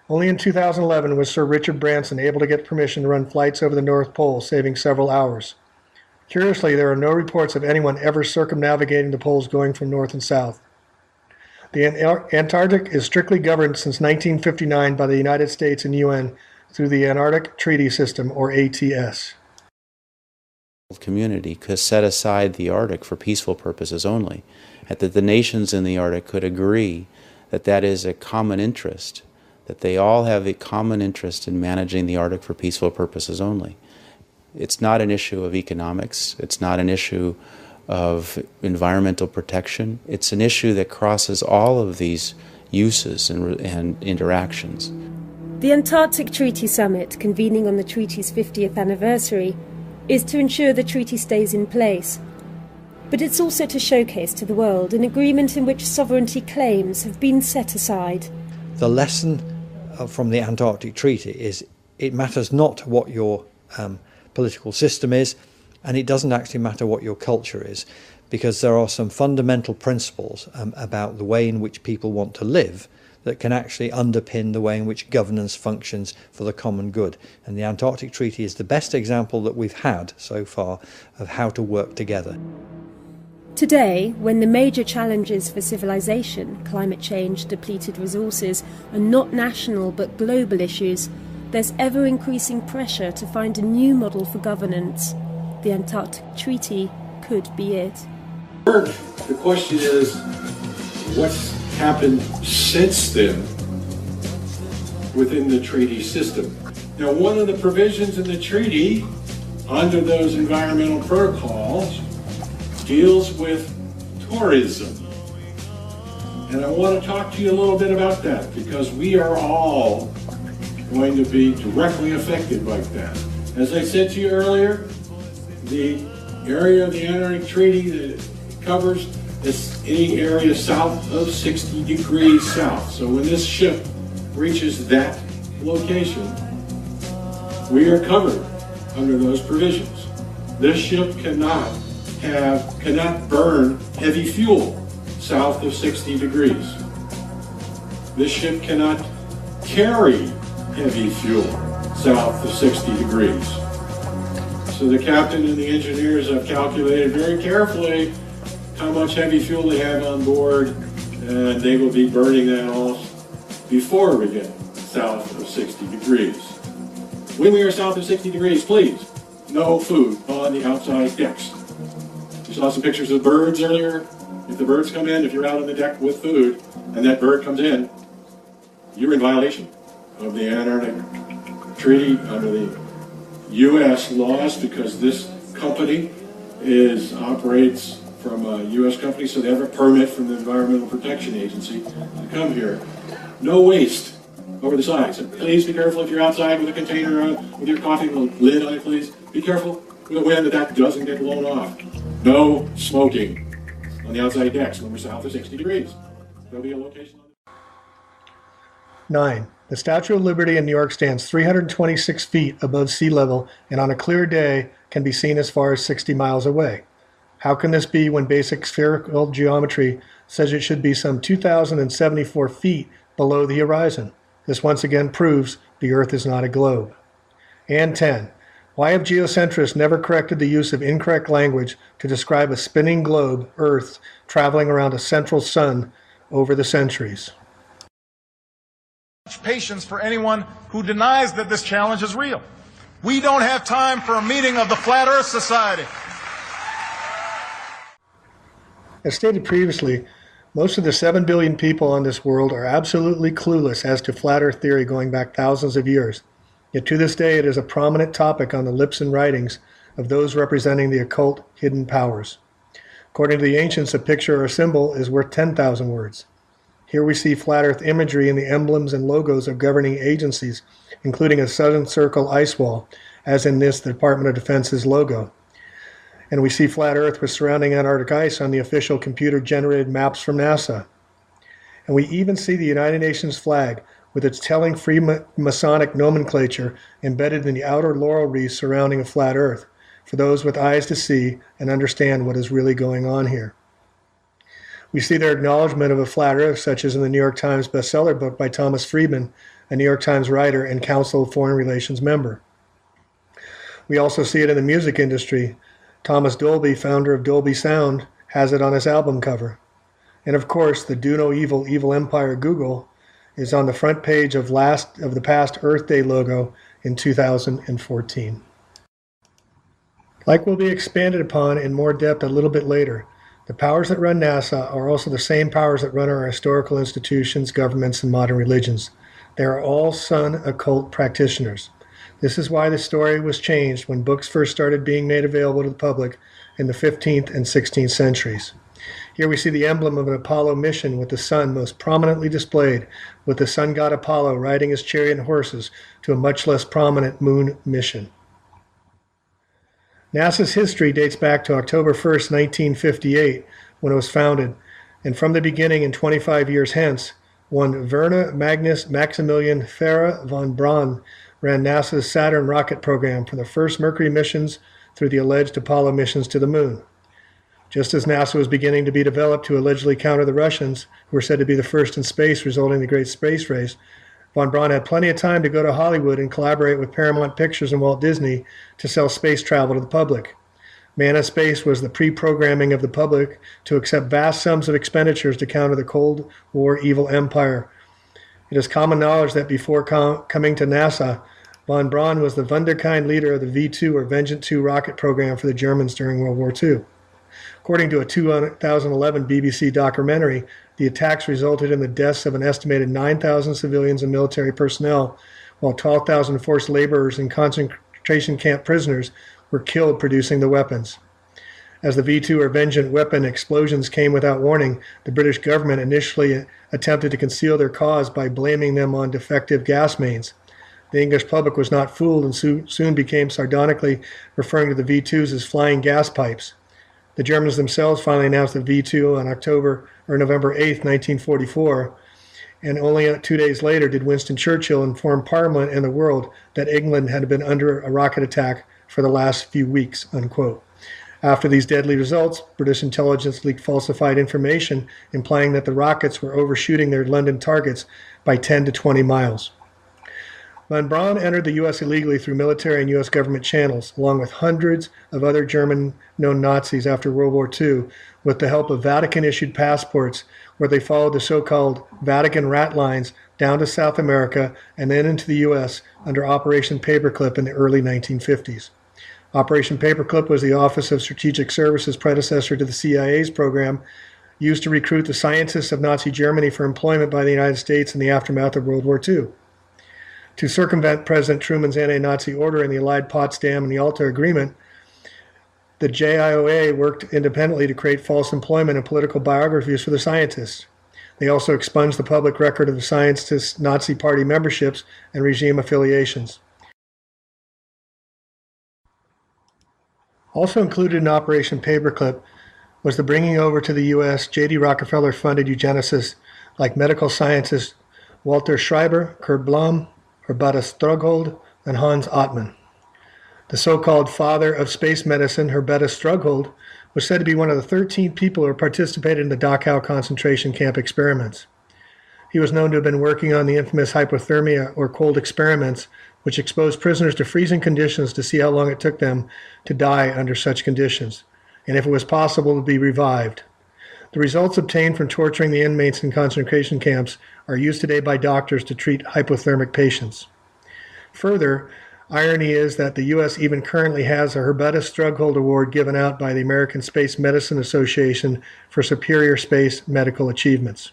Only in 2011 was Sir Richard Branson able to get permission to run flights over the North Pole, saving several hours. Curiously, there are no reports of anyone ever circumnavigating the poles going from north and south. The Antarctic is strictly governed since 1959 by the United States and UN through the Antarctic Treaty System, or ATS. Community could set aside the Arctic for peaceful purposes only, and that the nations in the Arctic could agree that that is a common interest, that they all have a common interest in managing the Arctic for peaceful purposes only. It's not an issue of economics, it's not an issue of environmental protection, it's an issue that crosses all of these uses and interactions. The Antarctic Treaty Summit, convening on the treaty's 50th anniversary, is to ensure the treaty stays in place. But it's also to showcase to the world an agreement in which sovereignty claims have been set aside. The lesson from the Antarctic Treaty is it matters not what your political system is, and it doesn't actually matter what your culture is, because there are some fundamental principles about the way in which people want to live that can actually underpin the way in which governance functions for the common good. And the Antarctic Treaty is the best example that we've had so far of how to work together. Today, when the major challenges for civilization, climate change, depleted resources, are not national but global issues, there's ever-increasing pressure to find a new model for governance. The Antarctic Treaty could be it. The question is, what's happened since then within the treaty system? Now, one of the provisions in the treaty under those environmental protocols deals with tourism. And I want to talk to you a little bit about that, because we are all going to be directly affected by that. As I said to you earlier, the area of the Antarctic Treaty that covers is any area south of 60 degrees south. So when this ship reaches that location, we are covered under those provisions. This ship cannot burn heavy fuel south of 60 degrees. this ship cannot carry heavy fuel south of 60 degrees. So the captain and the engineers have calculated very carefully how much heavy fuel they have on board, and they will be burning that off before we get south of 60 degrees. When we are south of 60 degrees, please, no food on the outside decks. You saw some pictures of birds earlier. If the birds come in, if you're out on the deck with food, and that bird comes in, you're in violation of the Antarctic Treaty under the U.S. laws, because this company operates from a U.S. company, so they have a permit from the Environmental Protection Agency to come here. No waste over the sides. So please be careful if you're outside with a container on, with your coffee lid on it, please. Be careful with the wind that doesn't get blown off. No smoking on the outside decks when we're south of 60 degrees. There'll be a location on 9. The Statue of Liberty in New York stands 326 feet above sea level and on a clear day can be seen as far as 60 miles away. How can this be when basic spherical geometry says it should be some 2,074 feet below the horizon? This once again proves the Earth is not a globe. And 10. Why have geocentrists never corrected the use of incorrect language to describe a spinning globe, Earth, traveling around a central sun over the centuries? Patience for anyone who denies that this challenge is real. We don't have time for a meeting of the Flat Earth Society. As stated previously, most of the 7 billion people on this world are absolutely clueless as to flat Earth theory going back thousands of years. Yet to this day it is a prominent topic on the lips and writings of those representing the occult hidden powers. According to the ancients, a picture or a symbol is worth 10,000 words. Here we see flat Earth imagery in the emblems and logos of governing agencies, including a Southern Circle ice wall, as in this, the Department of Defense's logo. And we see flat Earth with surrounding Antarctic ice on the official computer-generated maps from NASA. And we even see the United Nations flag with its telling Freemasonic nomenclature embedded in the outer laurel wreath surrounding a flat Earth, for those with eyes to see and understand what is really going on here. We see their acknowledgement of a flat Earth, such as in the New York Times bestseller book by Thomas Friedman, a New York Times writer and Council of Foreign Relations member. We also see it in the music industry. Thomas Dolby, founder of Dolby Sound, has it on his album cover. And of course, the Do No Evil, Evil Empire Google is on the front page of the past Earth Day logo in 2014. Like will be expanded upon in more depth a little bit later, the powers that run NASA are also the same powers that run our historical institutions, governments, and modern religions. They are all sun occult practitioners. This is why the story was changed when books first started being made available to the public in the 15th and 16th centuries. Here we see the emblem of an Apollo mission with the sun most prominently displayed, with the sun god Apollo riding his chariot and horses to a much less prominent moon mission. NASA's history dates back to October 1st, 1958, when it was founded, and from the beginning and 25 years hence, one Werner Magnus Maximilian Farah von Braun ran NASA's Saturn rocket program from the first Mercury missions through the alleged Apollo missions to the moon. Just as NASA was beginning to be developed to allegedly counter the Russians, who were said to be the first in space, resulting in the Great Space Race, von Braun had plenty of time to go to Hollywood and collaborate with Paramount Pictures and Walt Disney to sell space travel to the public. Man in Space was the pre-programming of the public to accept vast sums of expenditures to counter the Cold War evil empire. It is common knowledge that before coming to NASA, von Braun was the wunderkind leader of the V-2 or Vengeance 2 rocket program for the Germans during World War II. According to a 2011 BBC documentary, the attacks resulted in the deaths of an estimated 9,000 civilians and military personnel, while 12,000 forced laborers and concentration camp prisoners were killed producing the weapons. As the V-2 or Vengeance weapon explosions came without warning, the British government initially attempted to conceal their cause by blaming them on defective gas mains. The English public was not fooled and soon became sardonically referring to the V-2s as flying gas pipes. The Germans themselves finally announced the V-2 on November 8, 1944, and only 2 days later did Winston Churchill inform Parliament and the world that England had been under a rocket attack for the last few weeks, unquote. After these deadly results, British intelligence leaked falsified information implying that the rockets were overshooting their London targets by 10 to 20 miles. Von Braun entered the U.S. illegally through military and U.S. government channels, along with hundreds of other German known Nazis after World War II, with the help of Vatican-issued passports, where they followed the so-called Vatican rat lines down to South America and then into the U.S. under Operation Paperclip in the early 1950s. Operation Paperclip was the Office of Strategic Services predecessor to the CIA's program, used to recruit the scientists of Nazi Germany for employment by the United States in the aftermath of World War II. To circumvent President Truman's anti-Nazi order in the Allied Potsdam and the Yalta Agreement, the JIOA worked independently to create false employment and political biographies for the scientists. They also expunged the public record of the scientists' Nazi Party memberships and regime affiliations. Also included in Operation Paperclip was the bringing over to the U.S. J.D. Rockefeller-funded eugenicists like medical scientists Walter Schreiber, Kurt Blum, Hubertus Strughold, and Hans Ottmann. The so-called father of space medicine, Hubertus Strughold, was said to be one of the 13 people who participated in the Dachau concentration camp experiments. He was known to have been working on the infamous hypothermia or cold experiments, which exposed prisoners to freezing conditions to see how long it took them to die under such conditions, and if it was possible to be revived. The results obtained from torturing the inmates in concentration camps are used today by doctors to treat hypothermic patients. Further, irony is that the U.S. even currently has a Hubertus Strughold Award given out by the American Space Medicine Association for superior space medical achievements.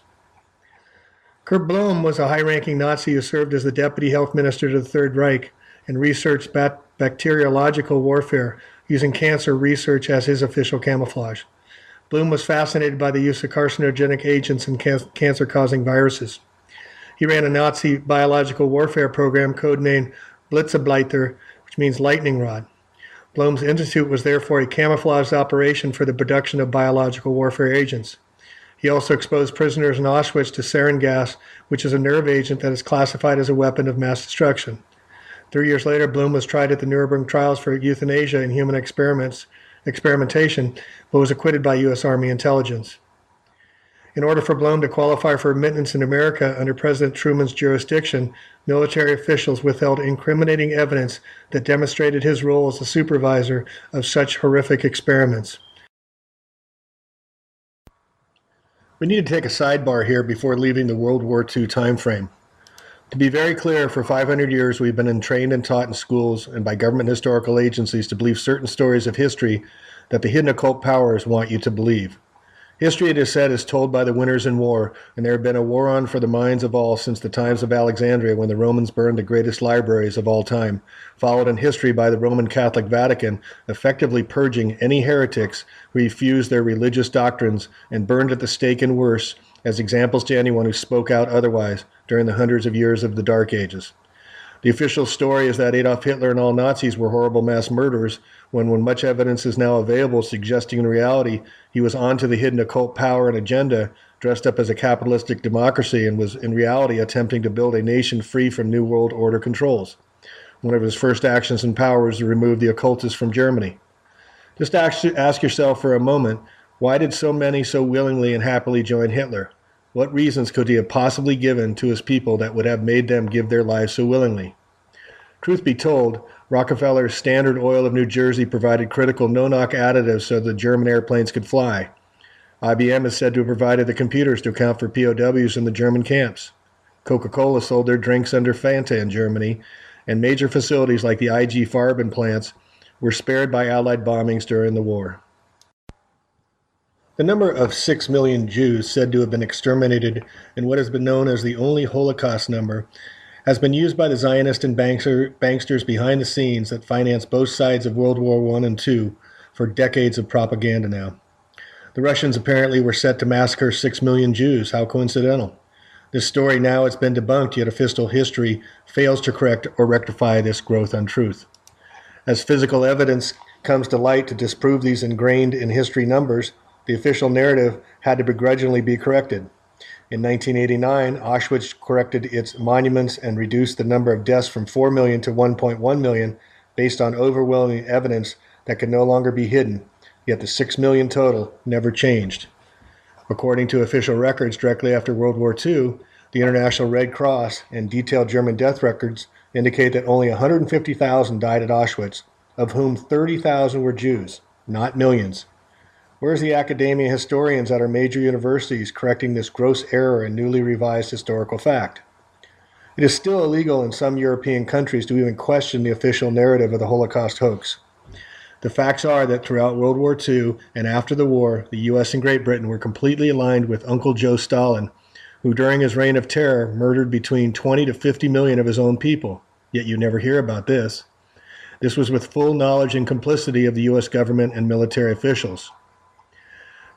Kurt Blum was a high-ranking Nazi who served as the deputy health minister to the Third Reich and researched bacteriological warfare, using cancer research as his official camouflage. Blum was fascinated by the use of carcinogenic agents and cancer-causing viruses. He ran a Nazi biological warfare program codenamed Blitzableiter, which means lightning rod. Blum's institute was therefore a camouflaged operation for the production of biological warfare agents. He also exposed prisoners in Auschwitz to sarin gas, which is a nerve agent that is classified as a weapon of mass destruction. 3 years later, Blum was tried at the Nuremberg trials for euthanasia and human experimentation, but was acquitted by U.S. Army intelligence. In order for Blum to qualify for admittance in America under President Truman's jurisdiction, military officials withheld incriminating evidence that demonstrated his role as the supervisor of such horrific experiments. We need to take a sidebar here before leaving the World War II timeframe. To be very clear, for 500 years we've been trained and taught in schools and by government historical agencies to believe certain stories of history that the hidden occult powers want you to believe. History, it is said, is told by the winners in war, and there had been a war on for the minds of all since the times of Alexandria, when the Romans burned the greatest libraries of all time, followed in history by the Roman Catholic Vatican, effectively purging any heretics who refused their religious doctrines and burned at the stake and worse, as examples to anyone who spoke out otherwise during the hundreds of years of the Dark Ages. The official story is that Adolf Hitler and all Nazis were horrible mass murderers, when much evidence is now available suggesting in reality he was onto the hidden occult power and agenda, dressed up as a capitalistic democracy, and was in reality attempting to build a nation free from New World Order controls. One of his first actions in power was to remove the occultists from Germany. Just ask yourself for a moment, why did so many so willingly and happily join Hitler? What reasons could he have possibly given to his people that would have made them give their lives so willingly? Truth be told, Rockefeller's Standard Oil of New Jersey provided critical no-knock additives so the German airplanes could fly. IBM is said to have provided the computers to account for POWs in the German camps. Coca-Cola sold their drinks under Fanta in Germany, and major facilities like the IG Farben plants were spared by Allied bombings during the war. The number of 6 million Jews said to have been exterminated in what has been known as the only Holocaust number has been used by the Zionist and banksters behind the scenes that finance both sides of World War I and II for decades of propaganda now. The Russians apparently were set to massacre 6 million Jews. How coincidental. This story now has been debunked, yet official history fails to correct or rectify this growth untruth. As physical evidence comes to light to disprove these ingrained in history numbers, the official narrative had to begrudgingly be corrected. In 1989, Auschwitz corrected its monuments and reduced the number of deaths from 4 million to 1.1 million based on overwhelming evidence that could no longer be hidden. yet the 6 million total never changed. According to official records directly after World War II, the International Red Cross and detailed German death records indicate that only 150,000 died at Auschwitz, of whom 30,000 were Jews, not millions. Where's the academia historians at our major universities correcting this gross error in newly revised historical fact? It is still illegal in some European countries to even question the official narrative of the Holocaust hoax. The facts are that throughout World War II and after the war, the U.S. and Great Britain were completely aligned with Uncle Joe Stalin, who during his reign of terror murdered between 20 to 50 million of his own people. Yet you never hear about this. This was with full knowledge and complicity of the U.S. government and military officials.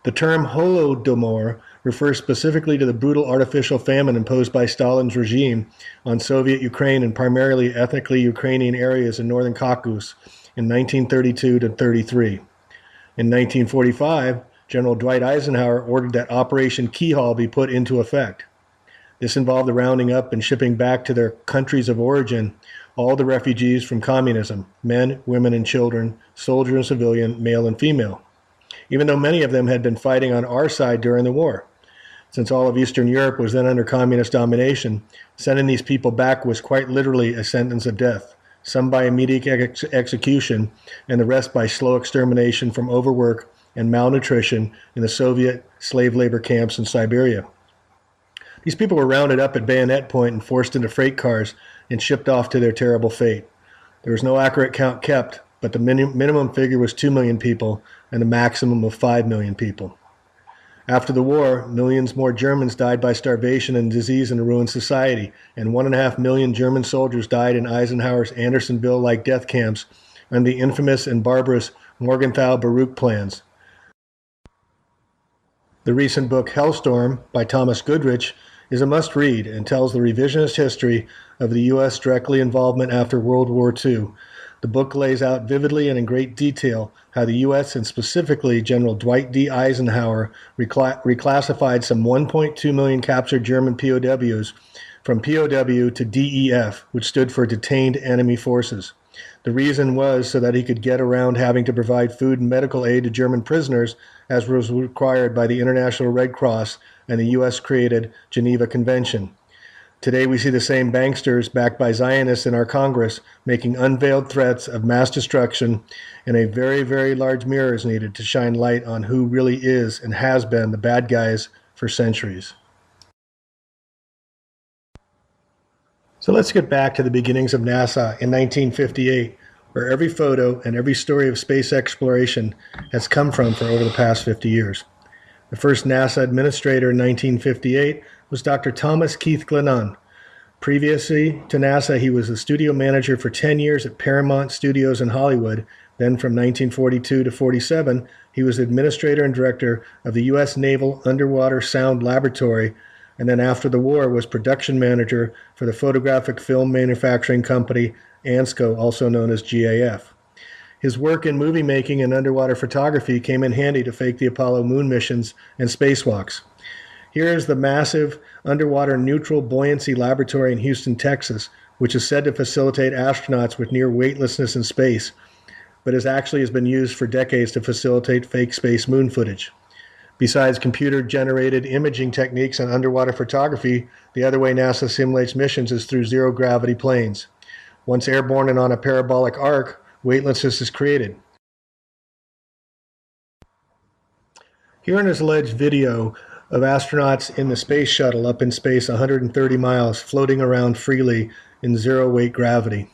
The term Holodomor refers specifically to the brutal artificial famine imposed by Stalin's regime on Soviet Ukraine and primarily ethnically Ukrainian areas in northern Caucasus in 1932 to 33. In 1945, General Dwight Eisenhower ordered that Operation Keyhole be put into effect. This involved the rounding up and shipping back to their countries of origin all the refugees from communism, men, women, and children, soldier and civilian, male and female, even though many of them had been fighting on our side during the war. Since all of Eastern Europe was then under communist domination, sending these people back was quite literally a sentence of death, some by immediate execution and the rest by slow extermination from overwork and malnutrition in the Soviet slave labor camps in Siberia. These people were rounded up at bayonet point and forced into freight cars and shipped off to their terrible fate. There was no accurate count kept, but the minimum figure was 2 million people and the maximum of 5 million people. After the war, millions more Germans died by starvation and disease in a ruined society, and 1.5 million German soldiers died in Eisenhower's Andersonville-like death camps under the infamous and barbarous Morgenthau-Baruch plans. The recent book Hellstorm by Thomas Goodrich is a must-read and tells the revisionist history of the U.S. directly involvement after World War II. The book lays out vividly and in great detail how the U.S. and specifically General Dwight D. Eisenhower reclassified some 1.2 million captured German POWs from POW to DEF, which stood for Detained Enemy Forces. The reason was so that he could get around having to provide food and medical aid to German prisoners, as was required by the International Red Cross and the U.S.-created Geneva Convention. Today we see the same banksters backed by Zionists in our Congress making unveiled threats of mass destruction, and a very, very large mirror is needed to shine light on who really is and has been the bad guys for centuries. So let's get back to the beginnings of NASA in 1958, where every photo and every story of space exploration has come from for over the past 50 years. The first NASA administrator in 1958 was Dr. Thomas Keith Glennon. Previously to NASA, he was the studio manager for 10 years at Paramount Studios in Hollywood. Then from 1942 to 47, he was administrator and director of the U.S. Naval Underwater Sound Laboratory, and then after the war was production manager for the photographic film manufacturing company ANSCO, also known as GAF. His work in movie making and underwater photography came in handy to fake the Apollo moon missions and spacewalks. Here is the massive underwater neutral buoyancy laboratory in Houston, Texas, which is said to facilitate astronauts with near weightlessness in space, but has been used for decades to facilitate fake space moon footage. Besides computer-generated imaging techniques and underwater photography, the other way NASA simulates missions is through zero-gravity planes. Once airborne and on a parabolic arc, weightlessness is created. Here in his alleged video of astronauts in the space shuttle up in space 130 miles, floating around freely in zero-weight gravity.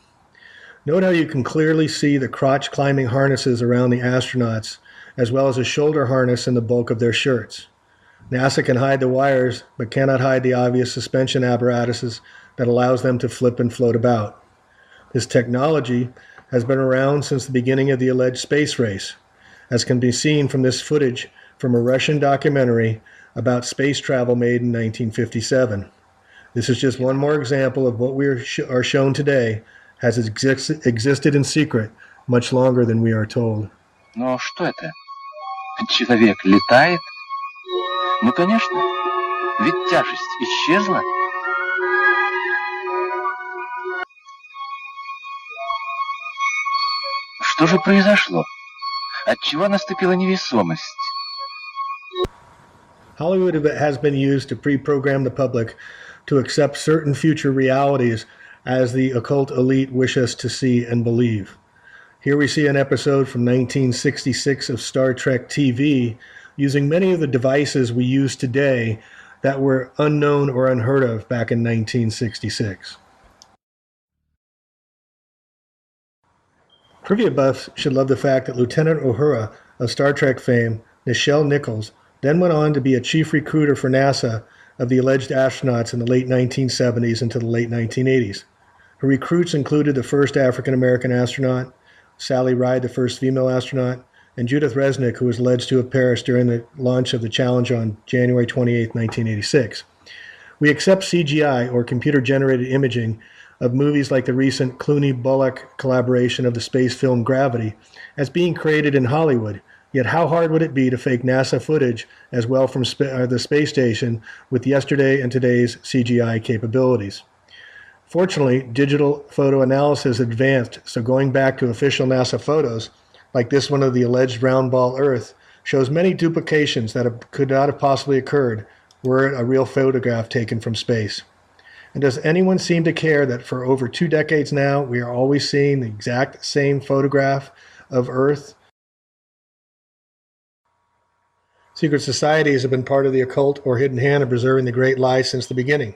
Note how you can clearly see the crotch-climbing harnesses around the astronauts, as well as a shoulder harness in the bulk of their shirts. NASA can hide the wires, but cannot hide the obvious suspension apparatuses that allows them to flip and float about. This technology has been around since the beginning of the alleged space race, as can be seen from this footage from a Russian documentary about space travel made in 1957. This is just one more example of what we are shown today has existed in secret much longer than we are told. Но что это? Человек летает? Ну, конечно, ведь тяжесть исчезла. Что же произошло? Отчего наступила невесомость? Hollywood has been used to pre-program the public to accept certain future realities as the occult elite wish us to see and believe. Here we see an episode from 1966 of Star Trek TV using many of the devices we use today that were unknown or unheard of back in 1966. Trivia buffs should love the fact that Lieutenant Uhura of Star Trek fame, Nichelle Nichols, then went on to be a chief recruiter for NASA of the alleged astronauts in the late 1970s into the late 1980s. Her recruits included the first African-American astronaut, Sally Ride, the first female astronaut, and Judith Resnick, who was alleged to have perished during the launch of the Challenger on January 28, 1986. We accept CGI, or computer-generated imaging, of movies like the recent Clooney-Bullock collaboration of the space film Gravity as being created in Hollywood. Yet how hard would it be to fake NASA footage as well from the space station with yesterday and today's CGI capabilities? Fortunately, digital photo analysis advanced, so going back to official NASA photos, like this one of the alleged round ball Earth, shows many duplications that could not have possibly occurred were it a real photograph taken from space. And does anyone seem to care that for over 2 decades now, we are always seeing the exact same photograph of Earth? Secret societies have been part of the occult or hidden hand of preserving the great lie since the beginning.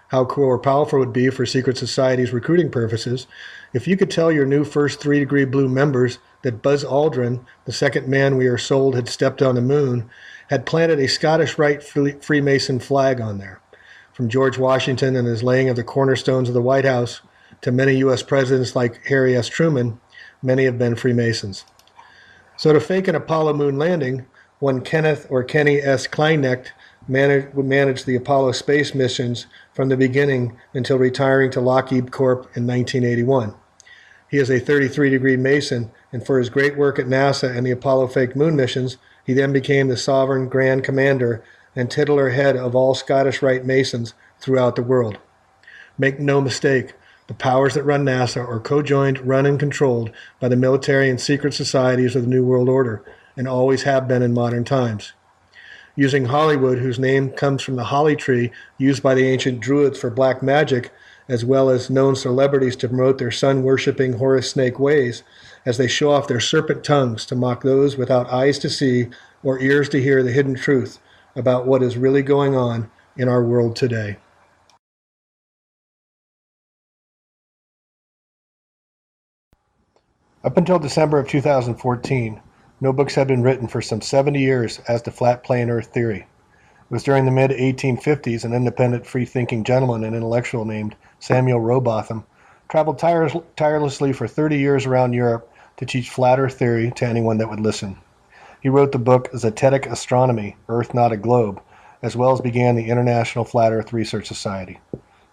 How cool or powerful it would be for secret societies' recruiting purposes if you could tell your new first 3-degree blue members that Buzz Aldrin, the second man we are sold had stepped on the moon, had planted a Scottish Rite Freemason flag on there. From George Washington and his laying of the cornerstones of the White House to many U.S. presidents like Harry S. Truman, many have been Freemasons. So to fake an Apollo moon landing, one Kenneth or Kenny S. Kleinecht managed the Apollo space missions from the beginning until retiring to Lockheed Corp in 1981. He is a 33-degree Mason, and for his great work at NASA and the Apollo fake moon missions, he then became the sovereign Grand Commander and titular head of all Scottish Rite Masons throughout the world. Make no mistake, the powers that run NASA are co-joined, run, and controlled by the military and secret societies of the New World Order, and always have been in modern times. Using Hollywood, whose name comes from the holly tree used by the ancient Druids for black magic, as well as known celebrities to promote their sun-worshipping Horus snake ways, as they show off their serpent tongues to mock those without eyes to see or ears to hear the hidden truth about what is really going on in our world today. Up until December of 2014, no books had been written for some 70 years as to flat plane Earth theory. It was during the mid-1850s an independent, free-thinking gentleman and intellectual named Samuel Rowbotham traveled tirelessly for 30 years around Europe to teach flat Earth theory to anyone that would listen. He wrote the book Zetetic Astronomy, Earth Not a Globe, as well as began the International Flat Earth Research Society.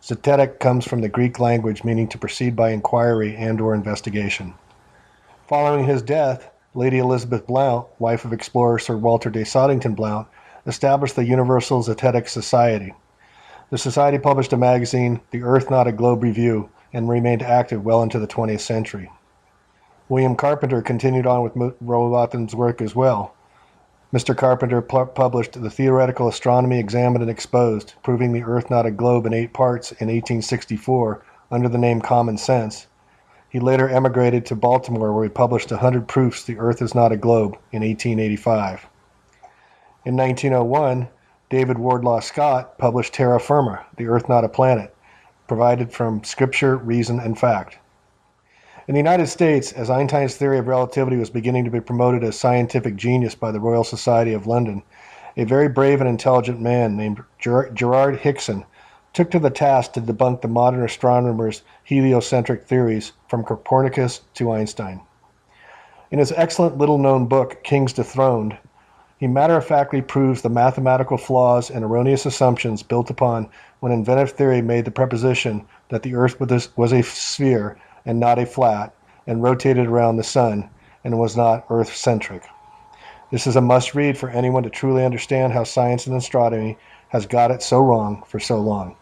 Zetetic comes from the Greek language meaning to proceed by inquiry and or investigation. Following his death, Lady Elizabeth Blount, wife of explorer Sir Walter de Soddington Blount, established the Universal Zetetic Society. The society published a magazine, the Earth Not a Globe Review, and remained active well into the 20th century. William Carpenter continued on with Rowbotham's work as well. Mr. Carpenter published The Theoretical Astronomy Examined and Exposed, proving the Earth Not a Globe in 8 parts in 1864 under the name Common Sense. He later emigrated to Baltimore, where he published 100 Proofs the Earth is Not a Globe in 1885. In 1901, David Wardlaw Scott published Terra Firma, the Earth Not a Planet, provided from Scripture, Reason, and Fact. In the United States, as Einstein's theory of relativity was beginning to be promoted as scientific genius by the Royal Society of London, a very brave and intelligent man named Gerard Hickson took to the task to debunk the modern astronomers' heliocentric theories from Copernicus to Einstein. In his excellent little-known book, Kings Dethroned, he matter-of-factly proves the mathematical flaws and erroneous assumptions built upon when inventive theory made the proposition that the Earth was a sphere and not a flat, and rotated around the sun, and was not Earth-centric. This is a must-read for anyone to truly understand how science and astronomy has got it so wrong for so long.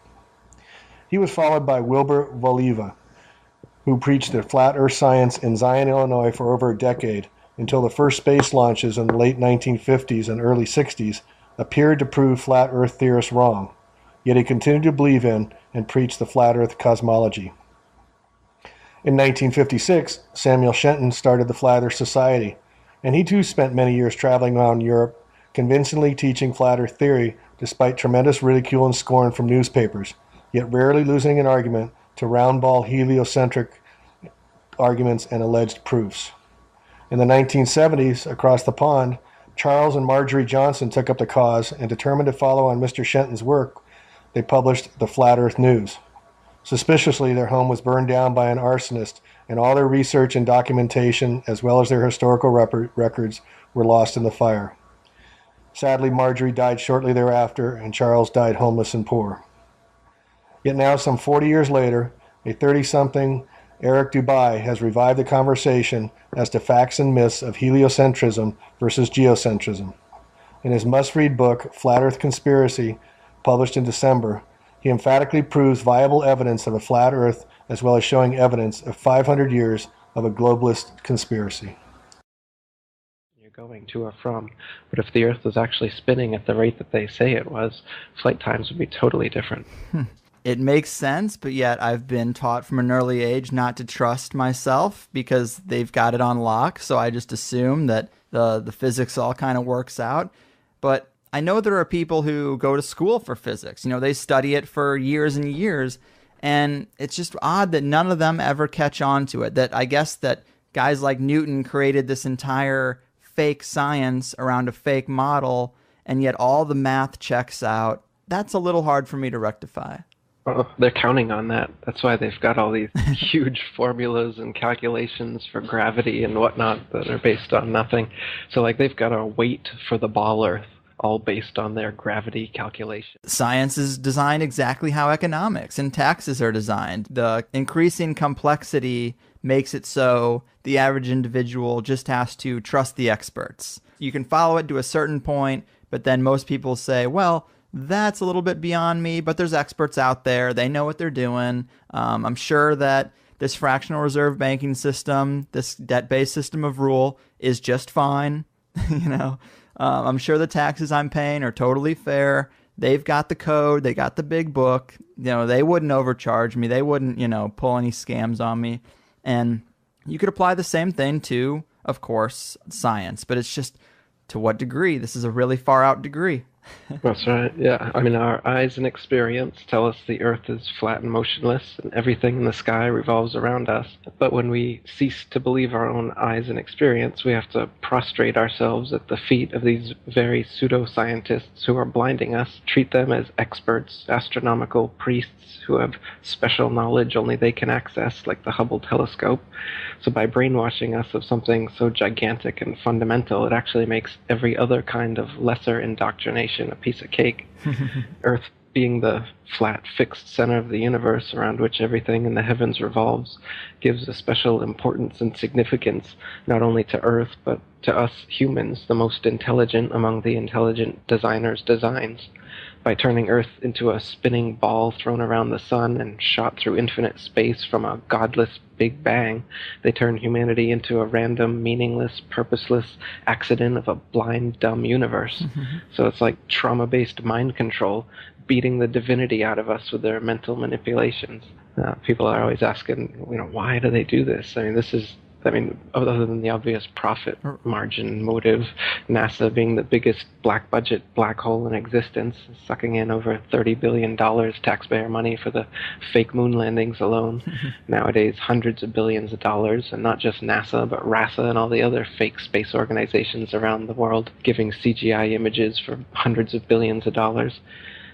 He was followed by Wilbur Voliva, who preached the flat Earth science in Zion, Illinois for over a decade, until the first space launches in the late 1950s and early 60s appeared to prove flat Earth theorists wrong, yet he continued to believe in and preach the flat Earth cosmology. In 1956, Samuel Shenton started the Flat Earth Society, and he too spent many years traveling around Europe, convincingly teaching flat Earth theory despite tremendous ridicule and scorn from newspapers, yet rarely losing an argument to round-ball heliocentric arguments and alleged proofs. In the 1970s, across the pond, Charles and Marjorie Johnson took up the cause, and determined to follow on Mr. Shenton's work, they published the Flat Earth News. Suspiciously, their home was burned down by an arsonist, and all their research and documentation, as well as their historical records, were lost in the fire. Sadly, Marjorie died shortly thereafter, and Charles died homeless and poor. Yet now, some 40 years later, a 30-something Eric Dubay has revived the conversation as to facts and myths of heliocentrism versus geocentrism. In his must-read book, Flat Earth Conspiracy, published in December, he emphatically proves viable evidence of a flat Earth, as well as showing evidence of 500 years of a globalist conspiracy. You're going to or from, but if the Earth was actually spinning at the rate that they say it was, flight times would be totally different. It makes sense, but yet I've been taught from an early age not to trust myself because they've got it on lock, so I just assume that the physics all kind of works out. But I know there are people who go to school for physics. You know, they study it for years and years, and it's just odd that none of them ever catch on to it. That I guess that guys like Newton created this entire fake science around a fake model, and yet all the math checks out. That's a little hard for me to rectify. Oh, they're counting on that. That's why they've got all these huge formulas and calculations for gravity and whatnot that are based on nothing. So, like, they've got to wait for the ball Earth, all based on their gravity calculations. Science is designed exactly how economics and taxes are designed. The increasing complexity makes it so the average individual just has to trust the experts. You can follow it to a certain point, but then most people say, well, that's a little bit beyond me, but there's experts out there. They know what they're doing. I'm sure that this fractional reserve banking system, this debt-based system of rule is just fine. I'm sure the taxes I'm paying are totally fair. They've got the code. They got the big book. They wouldn't overcharge me. They wouldn't, pull any scams on me. And you could apply the same thing to, of course, science, but it's just to what degree? This is a really far out degree. That's right, yeah. I mean, our eyes and experience tell us the Earth is flat and motionless, and everything in the sky revolves around us. But when we cease to believe our own eyes and experience, we have to prostrate ourselves at the feet of these very pseudoscientists who are blinding us, treat them as experts, astronomical priests who have special knowledge only they can access, like the Hubble telescope. So by brainwashing us of something so gigantic and fundamental, it actually makes every other kind of lesser indoctrination a piece of cake. Earth being the flat, fixed center of the universe around which everything in the heavens revolves gives a special importance and significance not only to Earth, but to us humans, the most intelligent among the intelligent designers' designs. By turning Earth into a spinning ball thrown around the sun and shot through infinite space from a godless Big Bang, they turn humanity into a random, meaningless, purposeless accident of a blind, dumb universe. So it's like trauma-based mind control, beating the divinity out of us with their mental manipulations. People are always asking, why do they do this? Other than the obvious profit margin motive, NASA being the biggest black budget black hole in existence, sucking in over $30 billion taxpayer money for the fake moon landings alone. Nowadays, hundreds of billions of dollars, and not just NASA, but RASA and all the other fake space organizations around the world, giving CGI images for hundreds of billions of dollars.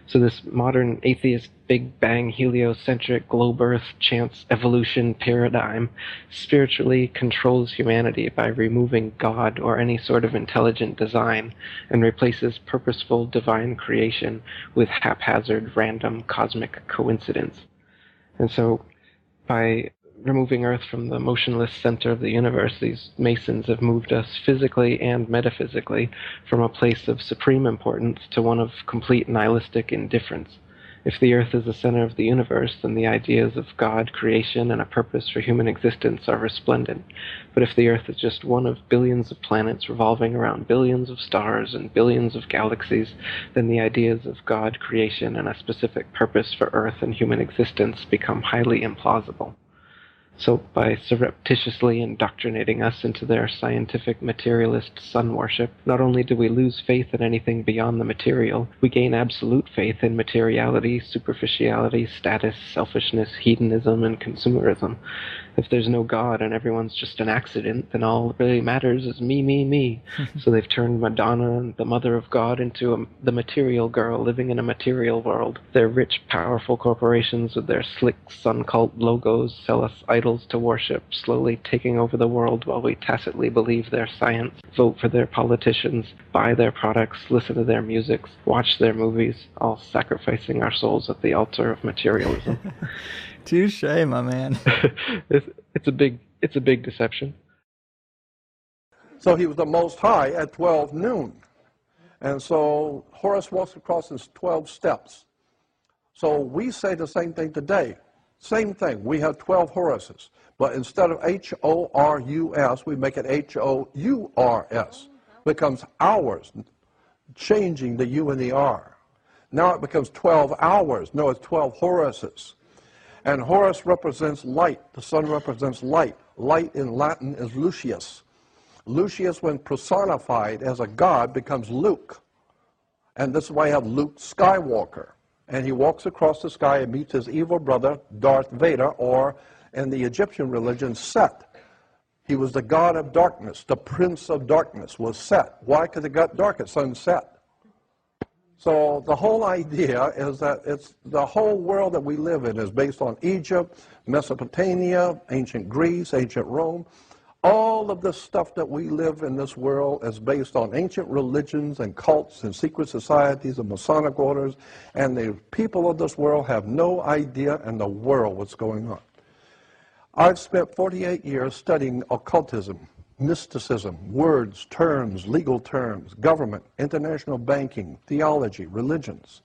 So this modern atheist Big Bang heliocentric globe Earth chance evolution paradigm spiritually controls humanity by removing God or any sort of intelligent design and replaces purposeful divine creation with haphazard random cosmic coincidence. And so by removing Earth from the motionless center of the universe, these Masons have moved us physically and metaphysically from a place of supreme importance to one of complete nihilistic indifference. If the Earth is the center of the universe, then the ideas of God, creation, and a purpose for human existence are resplendent. But if the Earth is just one of billions of planets revolving around billions of stars and billions of galaxies, then the ideas of God, creation, and a specific purpose for Earth and human existence become highly implausible. So by surreptitiously indoctrinating us into their scientific materialist sun worship, not only do we lose faith in anything beyond the material, we gain absolute faith in materiality, superficiality, status, selfishness, hedonism, and consumerism. If there's no God and everyone's just an accident, then all that really matters is me, me, me. So they've turned Madonna, the mother of God, into the material girl living in a material world. Their rich, powerful corporations with their slick sun cult logos sell us idols to worship, slowly taking over the world while we tacitly believe their science, vote for their politicians, buy their products, listen to their music, watch their movies, all sacrificing our souls at the altar of materialism. Touche, my man. It's a big deception. So he was the Most High at 12 noon. And so Horus walks across his 12 steps. So we say the same thing today. Same thing. We have 12 Horuses. But instead of H-O-R-U-S, we make it H-O-U-R-S. Becomes hours, changing the U and the R. Now it becomes 12 hours. No, it's 12 Horuses. And Horus represents light. The sun represents light. Light in Latin is Lucius. Lucius, when personified as a god, becomes Luke. And this is why I have Luke Skywalker. And he walks across the sky and meets his evil brother, Darth Vader, or in the Egyptian religion, Set. He was the god of darkness. The prince of darkness was Set. Why? Because it got dark at sunset. So the whole idea is that it's the whole world that we live in is based on Egypt, Mesopotamia, ancient Greece, ancient Rome. All of the stuff that we live in this world is based on ancient religions and cults and secret societies and Masonic orders, and the people of this world have no idea in the world what's going on. I've spent 48 years studying occultism, mysticism, words, terms, legal terms, government, international banking, theology, religions.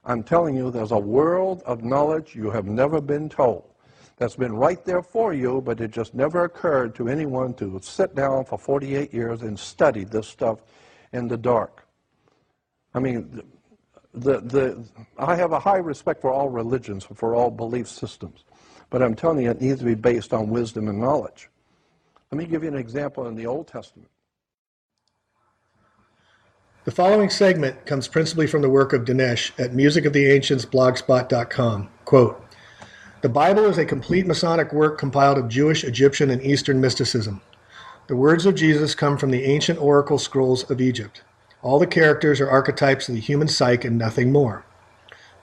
I'm telling you, there's a world of knowledge you have never been told. That's been right there for you, but it just never occurred to anyone to sit down for 48 years and study this stuff in the dark. I mean, I have a high respect for all religions, for all belief systems, but I'm telling you, it needs to be based on wisdom and knowledge. Let me give you an example in the Old Testament. The following segment comes principally from the work of Dinesh at musicoftheancientsblogspot.com. Quote, "The Bible is a complete Masonic work compiled of Jewish, Egyptian, and Eastern mysticism. The words of Jesus come from the ancient oracle scrolls of Egypt. All the characters are archetypes of the human psyche and nothing more.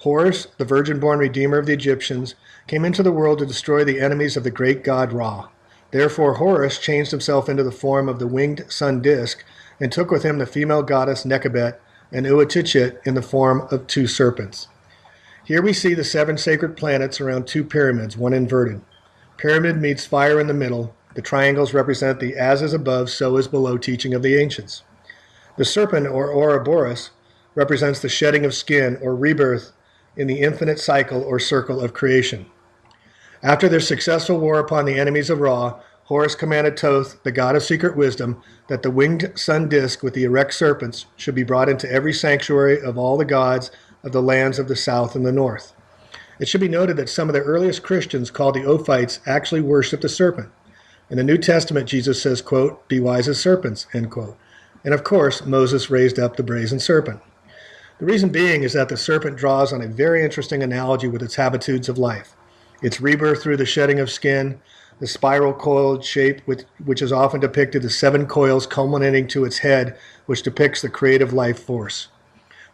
Horus, the virgin-born redeemer of the Egyptians, came into the world to destroy the enemies of the great god Ra. Therefore Horus changed himself into the form of the winged sun disk and took with him the female goddess Nekabet and Uatitchit in the form of two serpents. Here we see the 7 sacred planets around 2 pyramids, one inverted. Pyramid meets fire in the middle. The triangles represent the as is above, so is below teaching of the ancients. The serpent, or Ouroboros, represents the shedding of skin, or rebirth, in the infinite cycle or circle of creation. After their successful war upon the enemies of Ra, Horus commanded Thoth, the god of secret wisdom, that the winged sun disk with the erect serpents should be brought into every sanctuary of all the gods of the lands of the south and the north. It should be noted that some of the earliest Christians, called the Ophites, actually worshipped the serpent. In the New Testament, Jesus says, quote, "Be wise as serpents," end quote. And of course, Moses raised up the brazen serpent. The reason being is that the serpent draws on a very interesting analogy with its habitudes of life. Its rebirth through the shedding of skin, the spiral coiled shape which is often depicted as 7 coils culminating to its head, which depicts the creative life force.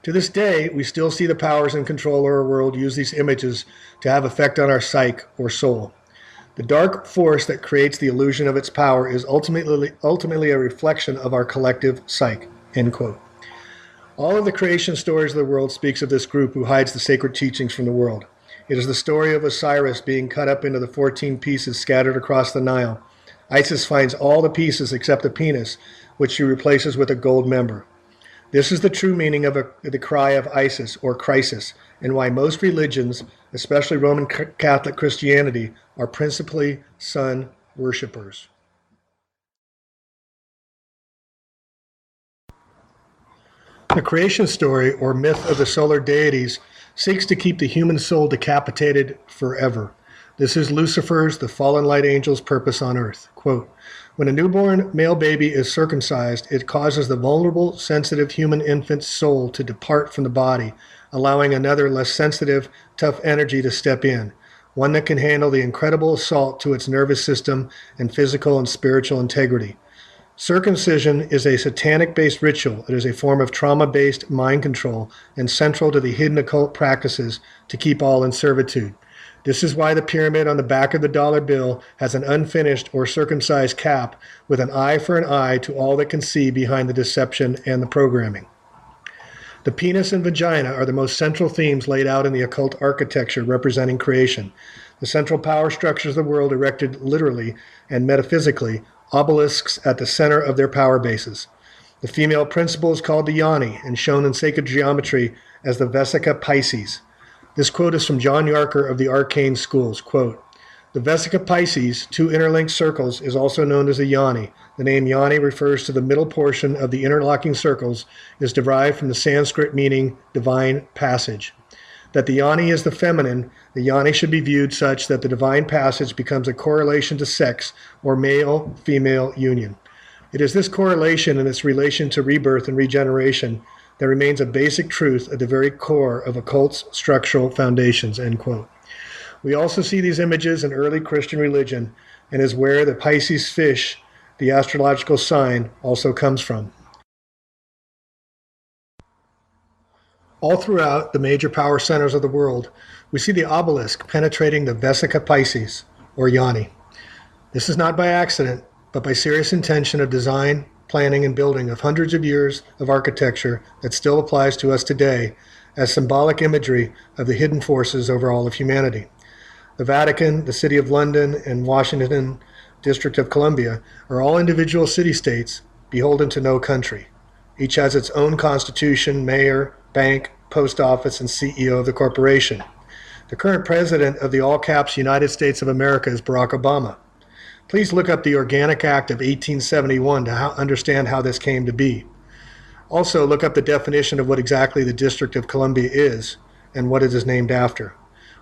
To this day, we still see the powers in control of our world use these images to have effect on our psyche or soul. The dark force that creates the illusion of its power is ultimately a reflection of our collective psyche, end quote. All of the creation stories of the world speaks of this group who hides the sacred teachings from the world. It is the story of Osiris being cut up into the 14 pieces scattered across the Nile. Isis finds all the pieces except the penis, which she replaces with a gold member. This is the true meaning of the cry of Isis, or crisis, and why most religions, especially Roman Catholic Christianity, are principally sun worshippers. The creation story, or myth of the solar deities, seeks to keep the human soul decapitated forever. This is Lucifer's, the fallen light angel's, purpose on earth. Quote, when a newborn male baby is circumcised, it causes the vulnerable, sensitive human infant's soul to depart from the body, allowing another less sensitive, tough energy to step in, one that can handle the incredible assault to its nervous system and physical and spiritual integrity. Circumcision is a satanic-based ritual. It is a form of trauma-based mind control and central to the hidden occult practices to keep all in servitude. This is why the pyramid on the back of the dollar bill has an unfinished or circumcised cap with an eye for an eye to all that can see behind the deception and the programming. The penis and vagina are the most central themes laid out in the occult architecture representing creation. The central power structures of the world erected literally and metaphysically, obelisks at the center of their power bases. The female principle is called the yoni and shown in sacred geometry as the Vesica Pisces. This quote is from John Yarker of the Arcane Schools. Quote, the Vesica Pisces, two interlinked circles, is also known as a yoni. The name yoni refers to the middle portion of the interlocking circles, is derived from the Sanskrit meaning divine passage. That the yoni is the feminine, the yoni should be viewed such that the divine passage becomes a correlation to sex or male-female union. It is this correlation and its relation to rebirth and regeneration that remains a basic truth at the very core of occult's structural foundations, end quote. We also see these images in early Christian religion and is where the Pisces fish, the astrological sign, also comes from. All throughout the major power centers of the world, we see the obelisk penetrating the Vesica Pisces, or yoni. This is not by accident, but by serious intention of design, planning, and building of hundreds of years of architecture that still applies to us today as symbolic imagery of the hidden forces over all of humanity. The Vatican, the City of London, and Washington, District of Columbia are all individual city-states beholden to no country. Each has its own constitution, mayor, bank, post office, and CEO of the corporation. The current president of the all-caps United States of America is Barack Obama. Please look up the Organic Act of 1871 to understand how this came to be. Also, look up the definition of what exactly the District of Columbia is and what it is named after.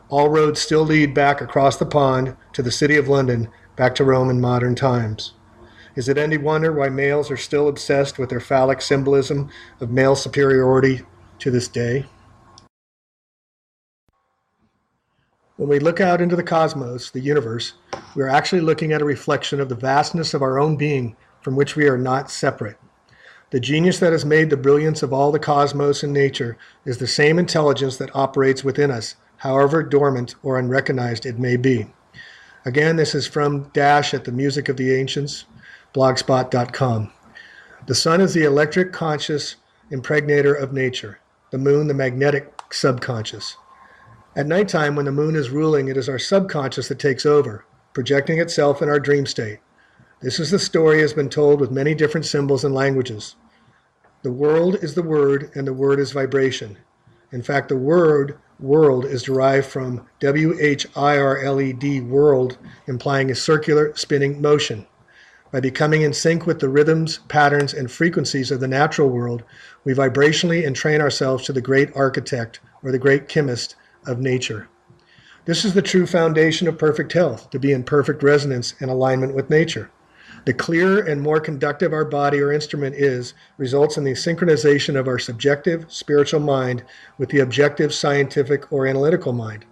All roads still lead back across the pond to the City of London, back to Rome in modern times. Is it any wonder why males are still obsessed with their phallic symbolism of male superiority to this day? When we look out into the cosmos, the universe, we are actually looking at a reflection of the vastness of our own being from which we are not separate. The genius that has made the brilliance of all the cosmos and nature is the same intelligence that operates within us, however dormant or unrecognized it may be. Again, this is from Dash at the Music of the Ancients, blogspot.com. The sun is the electric conscious impregnator of nature, the moon the magnetic subconscious. At nighttime, when the moon is ruling, it is our subconscious that takes over, projecting itself in our dream state. This is the story has been told with many different symbols and languages. The world is the word, and the word is vibration. In fact, the word world is derived from W-H-I-R-L-E-D, world, implying a circular spinning motion. By becoming in sync with the rhythms, patterns, and frequencies of the natural world, we vibrationally entrain ourselves to the great architect or the great chemist of nature. This is the true foundation of perfect health, to be in perfect resonance and alignment with nature. The clearer and more conductive our body or instrument is, results in the synchronization of our subjective, spiritual mind with the objective, scientific, or analytical mind.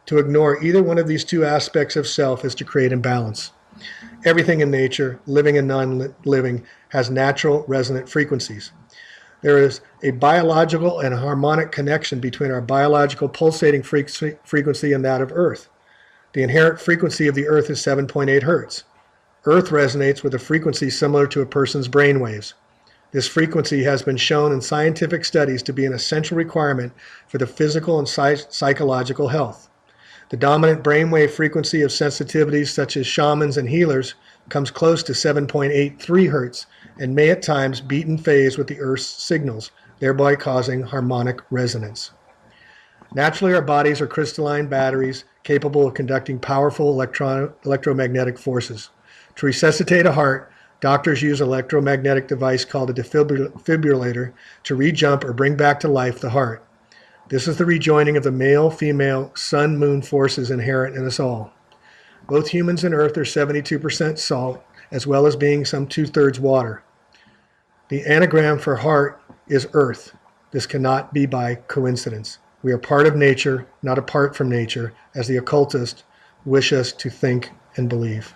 To ignore either one of these two aspects of self is to create imbalance. Everything in nature, living and non-living, has natural resonant frequencies. There is a biological and harmonic connection between our biological pulsating frequency and that of Earth. The inherent frequency of the Earth is 7.8 hertz. Earth resonates with a frequency similar to a person's brain waves. This frequency has been shown in scientific studies to be an essential requirement for the physical and psychological health. The dominant brainwave frequency of sensitivities such as shamans and healers comes close to 7.83 hertz and may at times beat in phase with the Earth's signals, thereby causing harmonic resonance. Naturally, our bodies are crystalline batteries capable of conducting powerful electromagnetic forces. To resuscitate a heart, doctors use an electromagnetic device called a defibrillator to re-jump or bring back to life the heart. This is the rejoining of the male-female sun-moon forces inherent in us all. Both humans and Earth are 72% salt, as well as being some 2/3 water. The anagram for heart is Earth. This cannot be by coincidence. We are part of nature, not apart from nature, as the occultists wish us to think and believe.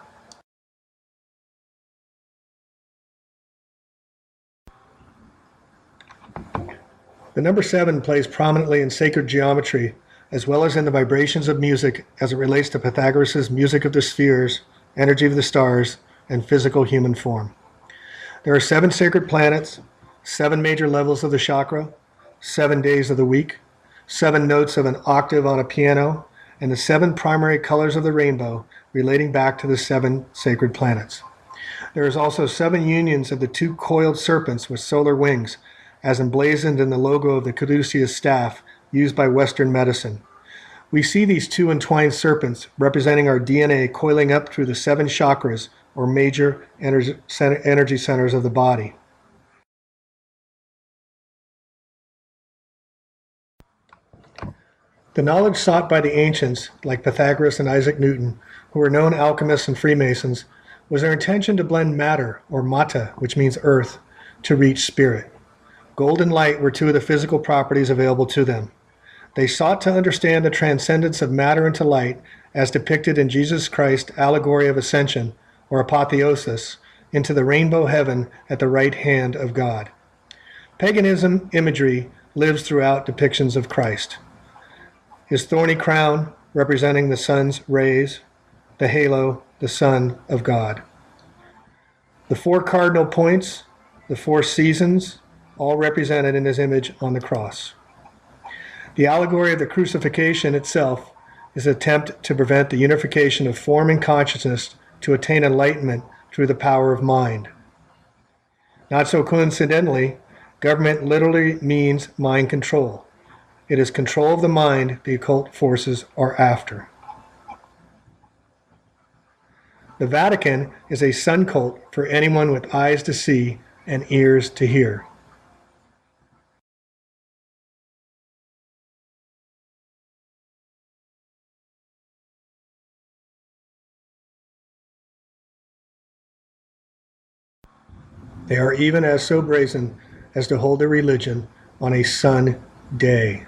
The number 7 plays prominently in sacred geometry, as well as in the vibrations of music as it relates to Pythagoras' music of the spheres, energy of the stars, and physical human form. There are 7 sacred planets, 7 major levels of the chakra, 7 days of the week, 7 notes of an octave on a piano, and the 7 primary colors of the rainbow relating back to the 7 sacred planets. There is also 7 unions of the 2 coiled serpents with solar wings, as emblazoned in the logo of the caduceus staff used by Western medicine. We see these 2 entwined serpents representing our DNA coiling up through the 7 chakras, or major energy centers of the body. The knowledge sought by the ancients, like Pythagoras and Isaac Newton, who were known alchemists and Freemasons, was their intention to blend matter, or mata, which means earth, to reach spirit. Gold and light were 2 of the physical properties available to them. They sought to understand the transcendence of matter into light, as depicted in Jesus Christ's allegory of ascension, or apotheosis, into the rainbow heaven at the right hand of God. Paganism imagery lives throughout depictions of Christ. His thorny crown representing the sun's rays, the halo, the Son of God. The 4 cardinal points, the 4 seasons, all represented in his image on the cross. The allegory of the crucifixion itself is an attempt to prevent the unification of form and consciousness to attain enlightenment through the power of mind. Not so coincidentally, government literally means mind control. It is control of the mind the occult forces are after. The Vatican is a sun cult for anyone with eyes to see and ears to hear. They are even as so brazen as to hold their religion on a sun day.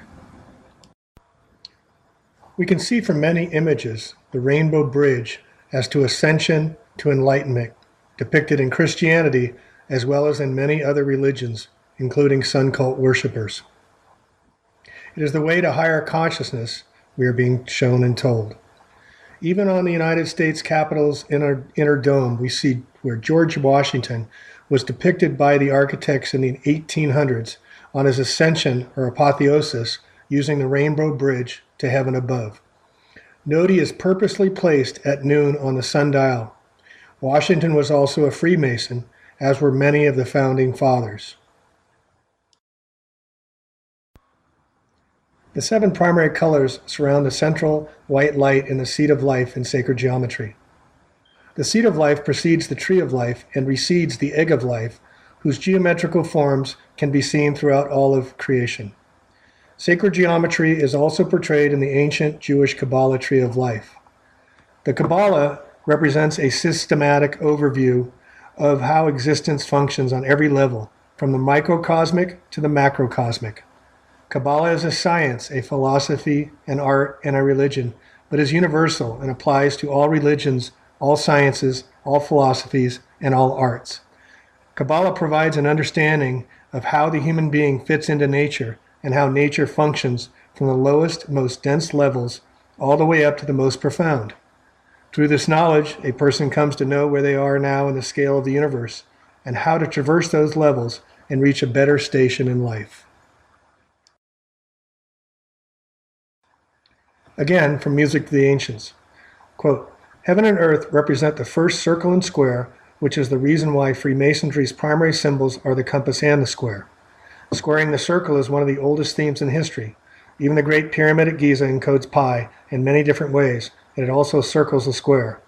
We can see from many images the rainbow bridge as to ascension to enlightenment, depicted in Christianity as well as in many other religions, including sun cult worshippers. It is the way to higher consciousness, we are being shown and told. Even on the United States Capitol's inner dome, we see where George Washington was depicted by the architects in the 1800s on his ascension or apotheosis using the rainbow bridge to heaven above. Note is purposely placed at noon on the sundial. Washington was also a Freemason, as were many of the founding fathers. The 7 primary colors surround the central white light in the seat of life in sacred geometry. The seed of life precedes the tree of life and recedes the egg of life, whose geometrical forms can be seen throughout all of creation. Sacred geometry is also portrayed in the ancient Jewish Kabbalah tree of life. The Kabbalah represents a systematic overview of how existence functions on every level, from the microcosmic to the macrocosmic. Kabbalah is a science, a philosophy, an art, and a religion, but is universal and applies to all religions, all sciences, all philosophies, and all arts. Kabbalah provides an understanding of how the human being fits into nature and how nature functions from the lowest, most dense levels all the way up to the most profound. Through this knowledge, a person comes to know where they are now in the scale of the universe and how to traverse those levels and reach a better station in life. Again, from Music to the Ancients, quote, "Heaven and earth represent the first circle and square, which is the reason why Freemasonry's primary symbols are the compass and the square. Squaring the circle is one of the oldest themes in history. Even the Great Pyramid at Giza encodes pi in many different ways, and it also circles the square.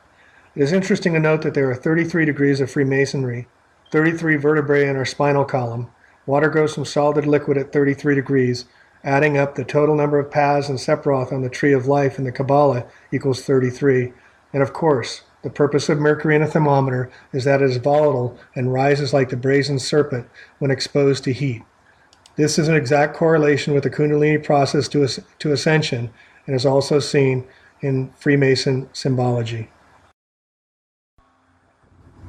It is interesting to note that there are 33 degrees of Freemasonry, 33 vertebrae in our spinal column. Water goes from solid to liquid at 33 degrees. Adding up the total number of paths and Sephiroth on the tree of life in the Kabbalah equals 33. And of course, the purpose of mercury in a thermometer is that it is volatile and rises like the brazen serpent when exposed to heat. This is an exact correlation with the Kundalini process to ascension and is also seen in Freemason symbology.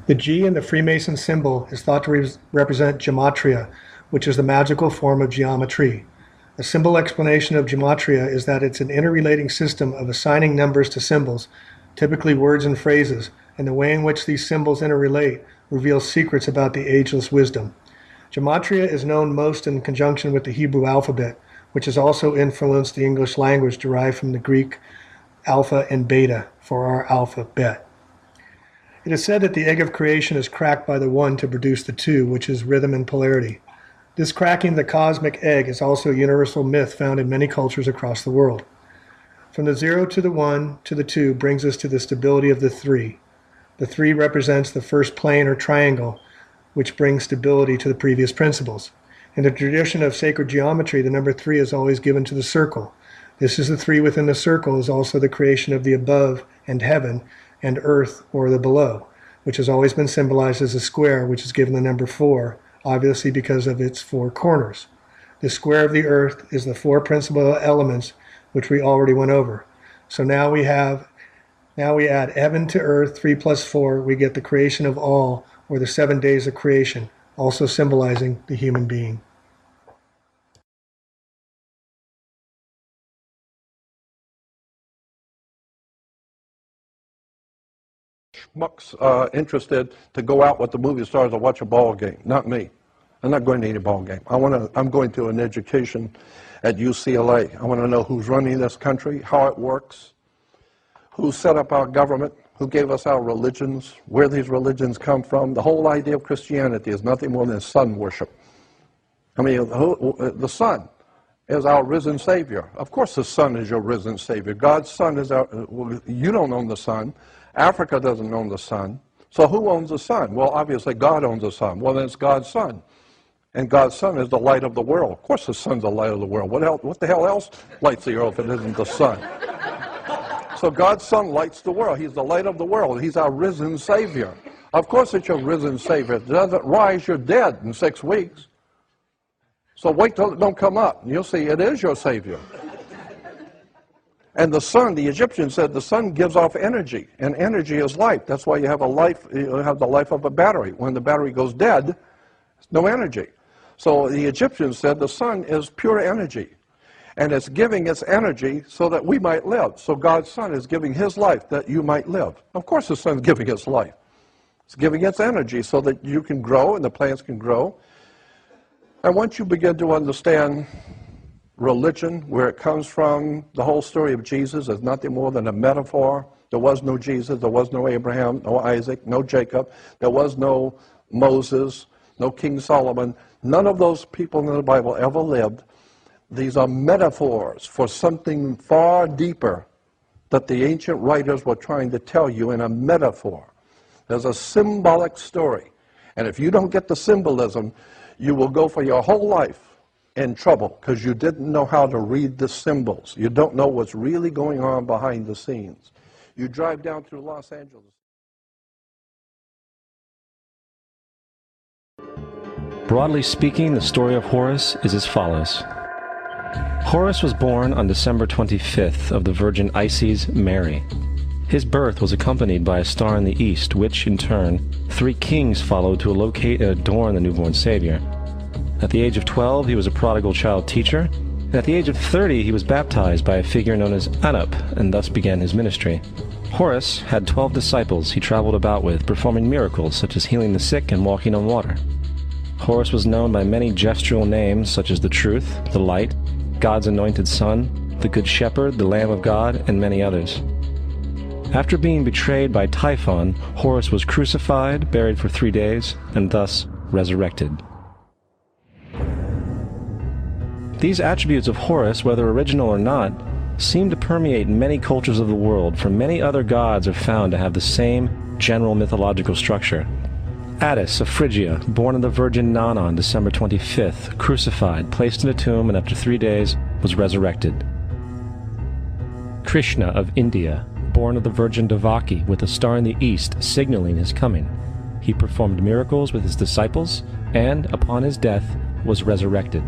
The G in the Freemason symbol is thought to represent gematria, which is the magical form of geometry. A simple explanation of gematria is that it's an interrelating system of assigning numbers to symbols, typically words and phrases, and the way in which these symbols interrelate reveals secrets about the ageless wisdom. Gematria is known most in conjunction with the Hebrew alphabet, which has also influenced the English language derived from the Greek alpha and beta for our alphabet. It is said that the egg of creation is cracked by the one to produce the two, which is rhythm and polarity. This cracking of the cosmic egg is also a universal myth found in many cultures across the world. From the 0 to the 1 to the 2 brings us to the stability of the 3. The 3 represents the first plane or triangle, which brings stability to the previous principles. In the tradition of sacred geometry, the number 3 is always given to the circle. This is the 3 within the circle is also the creation of the above and heaven and earth or the below, which has always been symbolized as a square, which is given the number 4, obviously because of its 4 corners. The square of the earth is the 4 principal elements which we already went over. So now we add heaven to earth, 3 plus 4, we get the creation of all, or the 7 days of creation, also symbolizing the human being. Schmuck's interested to go out with the movie stars to watch a ball game. Not me. I'm not going to any ball game. I'm going to an education at UCLA. I want to know who's running this country, how it works, who set up our government, who gave us our religions, where these religions come from. The whole idea of Christianity is nothing more than sun worship. I mean, the sun is our risen Savior. Of course the sun is your risen Savior. God's sun is our... You don't own the sun. Africa doesn't own the sun. So who owns the sun? Well, obviously God owns the sun. Well, then it's God's sun. And God's sun is the light of the world. Of course the sun's the light of the world. What the hell else lights the earth if it isn't the sun? So God's sun lights the world. He's the light of the world. He's our risen Savior. Of course it's your risen Savior. If it doesn't rise, you're dead in 6 weeks. So wait till it don't come up. And you'll see it is your Savior. And the sun, the Egyptians said the sun gives off energy, and energy is life. That's why you have the life of a battery. When the battery goes dead, there's no energy. So the Egyptians said the sun is pure energy, and it's giving its energy so that we might live. So God's sun is giving his life that you might live. Of course the sun's giving its life. It's giving its energy so that you can grow and the plants can grow. And once you begin to understand religion, where it comes from, the whole story of Jesus is nothing more than a metaphor. There was no Jesus, there was no Abraham, no Isaac, no Jacob, there was no Moses, no King Solomon. None of those people in the Bible ever lived. These are metaphors for something far deeper that the ancient writers were trying to tell you in a metaphor. There's a symbolic story. And if you don't get the symbolism, you will go for your whole life in trouble because you didn't know how to read the symbols. You don't know what's really going on behind the scenes. You drive down through Los Angeles. Broadly speaking, the story of Horus is as follows. Horus was born on December 25th of the Virgin Isis Mary. His birth was accompanied by a star in the east, which, in turn, 3 kings followed to locate and adorn the newborn Savior. At the age of 12, he was a prodigal child teacher, and at the age of 30, he was baptized by a figure known as Anup, and thus began his ministry. Horus had 12 disciples he traveled about with, performing miracles such as healing the sick and walking on water. Horus was known by many gestural names such as the Truth, the Light, God's Anointed Son, the Good Shepherd, the Lamb of God, and many others. After being betrayed by Typhon, Horus was crucified, buried for 3 days, and thus resurrected. These attributes of Horus, whether original or not, seem to permeate many cultures of the world, for many other gods are found to have the same general mythological structure. Attis of Phrygia, born of the Virgin Nana on December 25th, crucified, placed in a tomb, and after 3 days was resurrected. Krishna of India, born of the Virgin Devaki, with a star in the east signaling his coming. He performed miracles with his disciples, and, upon his death, was resurrected.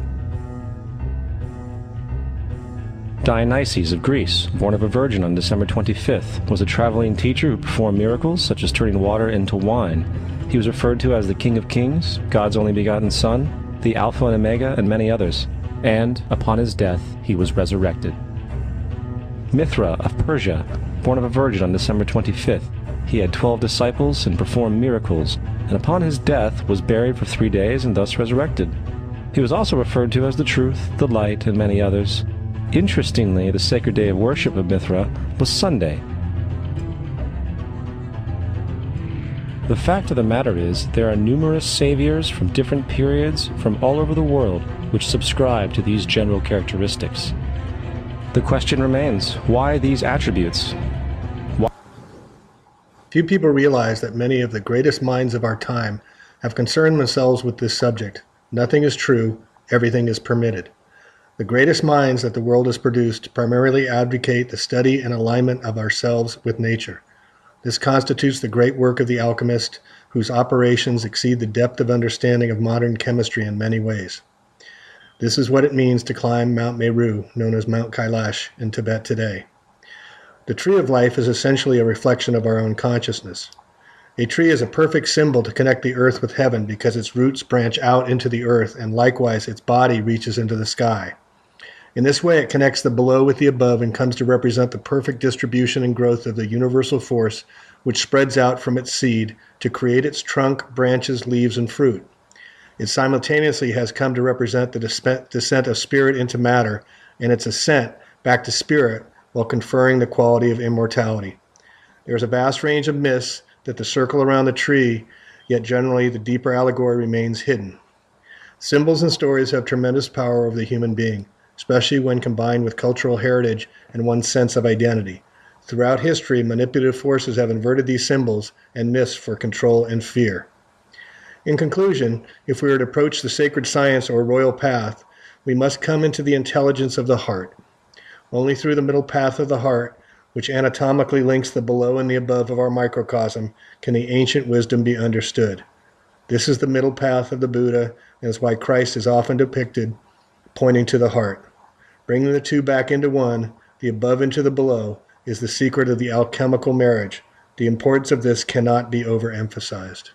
Dionysius of Greece, born of a virgin on December 25th, was a traveling teacher who performed miracles such as turning water into wine. He was referred to as the King of Kings, God's only begotten Son, the Alpha and Omega, and many others. And, upon his death, he was resurrected. Mithra of Persia, born of a virgin on December 25th, he had 12 disciples and performed miracles, and upon his death was buried for 3 days and thus resurrected. He was also referred to as the Truth, the Light, and many others. Interestingly, the sacred day of worship of Mithra was Sunday. The fact of the matter is, there are numerous saviors from different periods from all over the world which subscribe to these general characteristics. The question remains, why these attributes? Why? Few people realize that many of the greatest minds of our time have concerned themselves with this subject. Nothing is true, everything is permitted. The greatest minds that the world has produced primarily advocate the study and alignment of ourselves with nature. This constitutes the great work of the alchemist, whose operations exceed the depth of understanding of modern chemistry in many ways. This is what it means to climb Mount Meru, known as Mount Kailash in Tibet today. The tree of life is essentially a reflection of our own consciousness. A tree is a perfect symbol to connect the earth with heaven because its roots branch out into the earth and likewise its body reaches into the sky. In this way, it connects the below with the above and comes to represent the perfect distribution and growth of the universal force which spreads out from its seed to create its trunk, branches, leaves, and fruit. It simultaneously has come to represent the descent of spirit into matter and its ascent back to spirit while conferring the quality of immortality. There is a vast range of myths that circle around the tree, yet generally the deeper allegory remains hidden. Symbols and stories have tremendous power over the human being, especially when combined with cultural heritage and one's sense of identity. Throughout history, manipulative forces have inverted these symbols and myths for control and fear. In conclusion, if we are to approach the sacred science or royal path, we must come into the intelligence of the heart. Only through the middle path of the heart, which anatomically links the below and the above of our microcosm, can the ancient wisdom be understood. This is the middle path of the Buddha, and is why Christ is often depicted pointing to the heart. Bringing the two back into one, the above into the below, is the secret of the alchemical marriage. The importance of this cannot be overemphasized.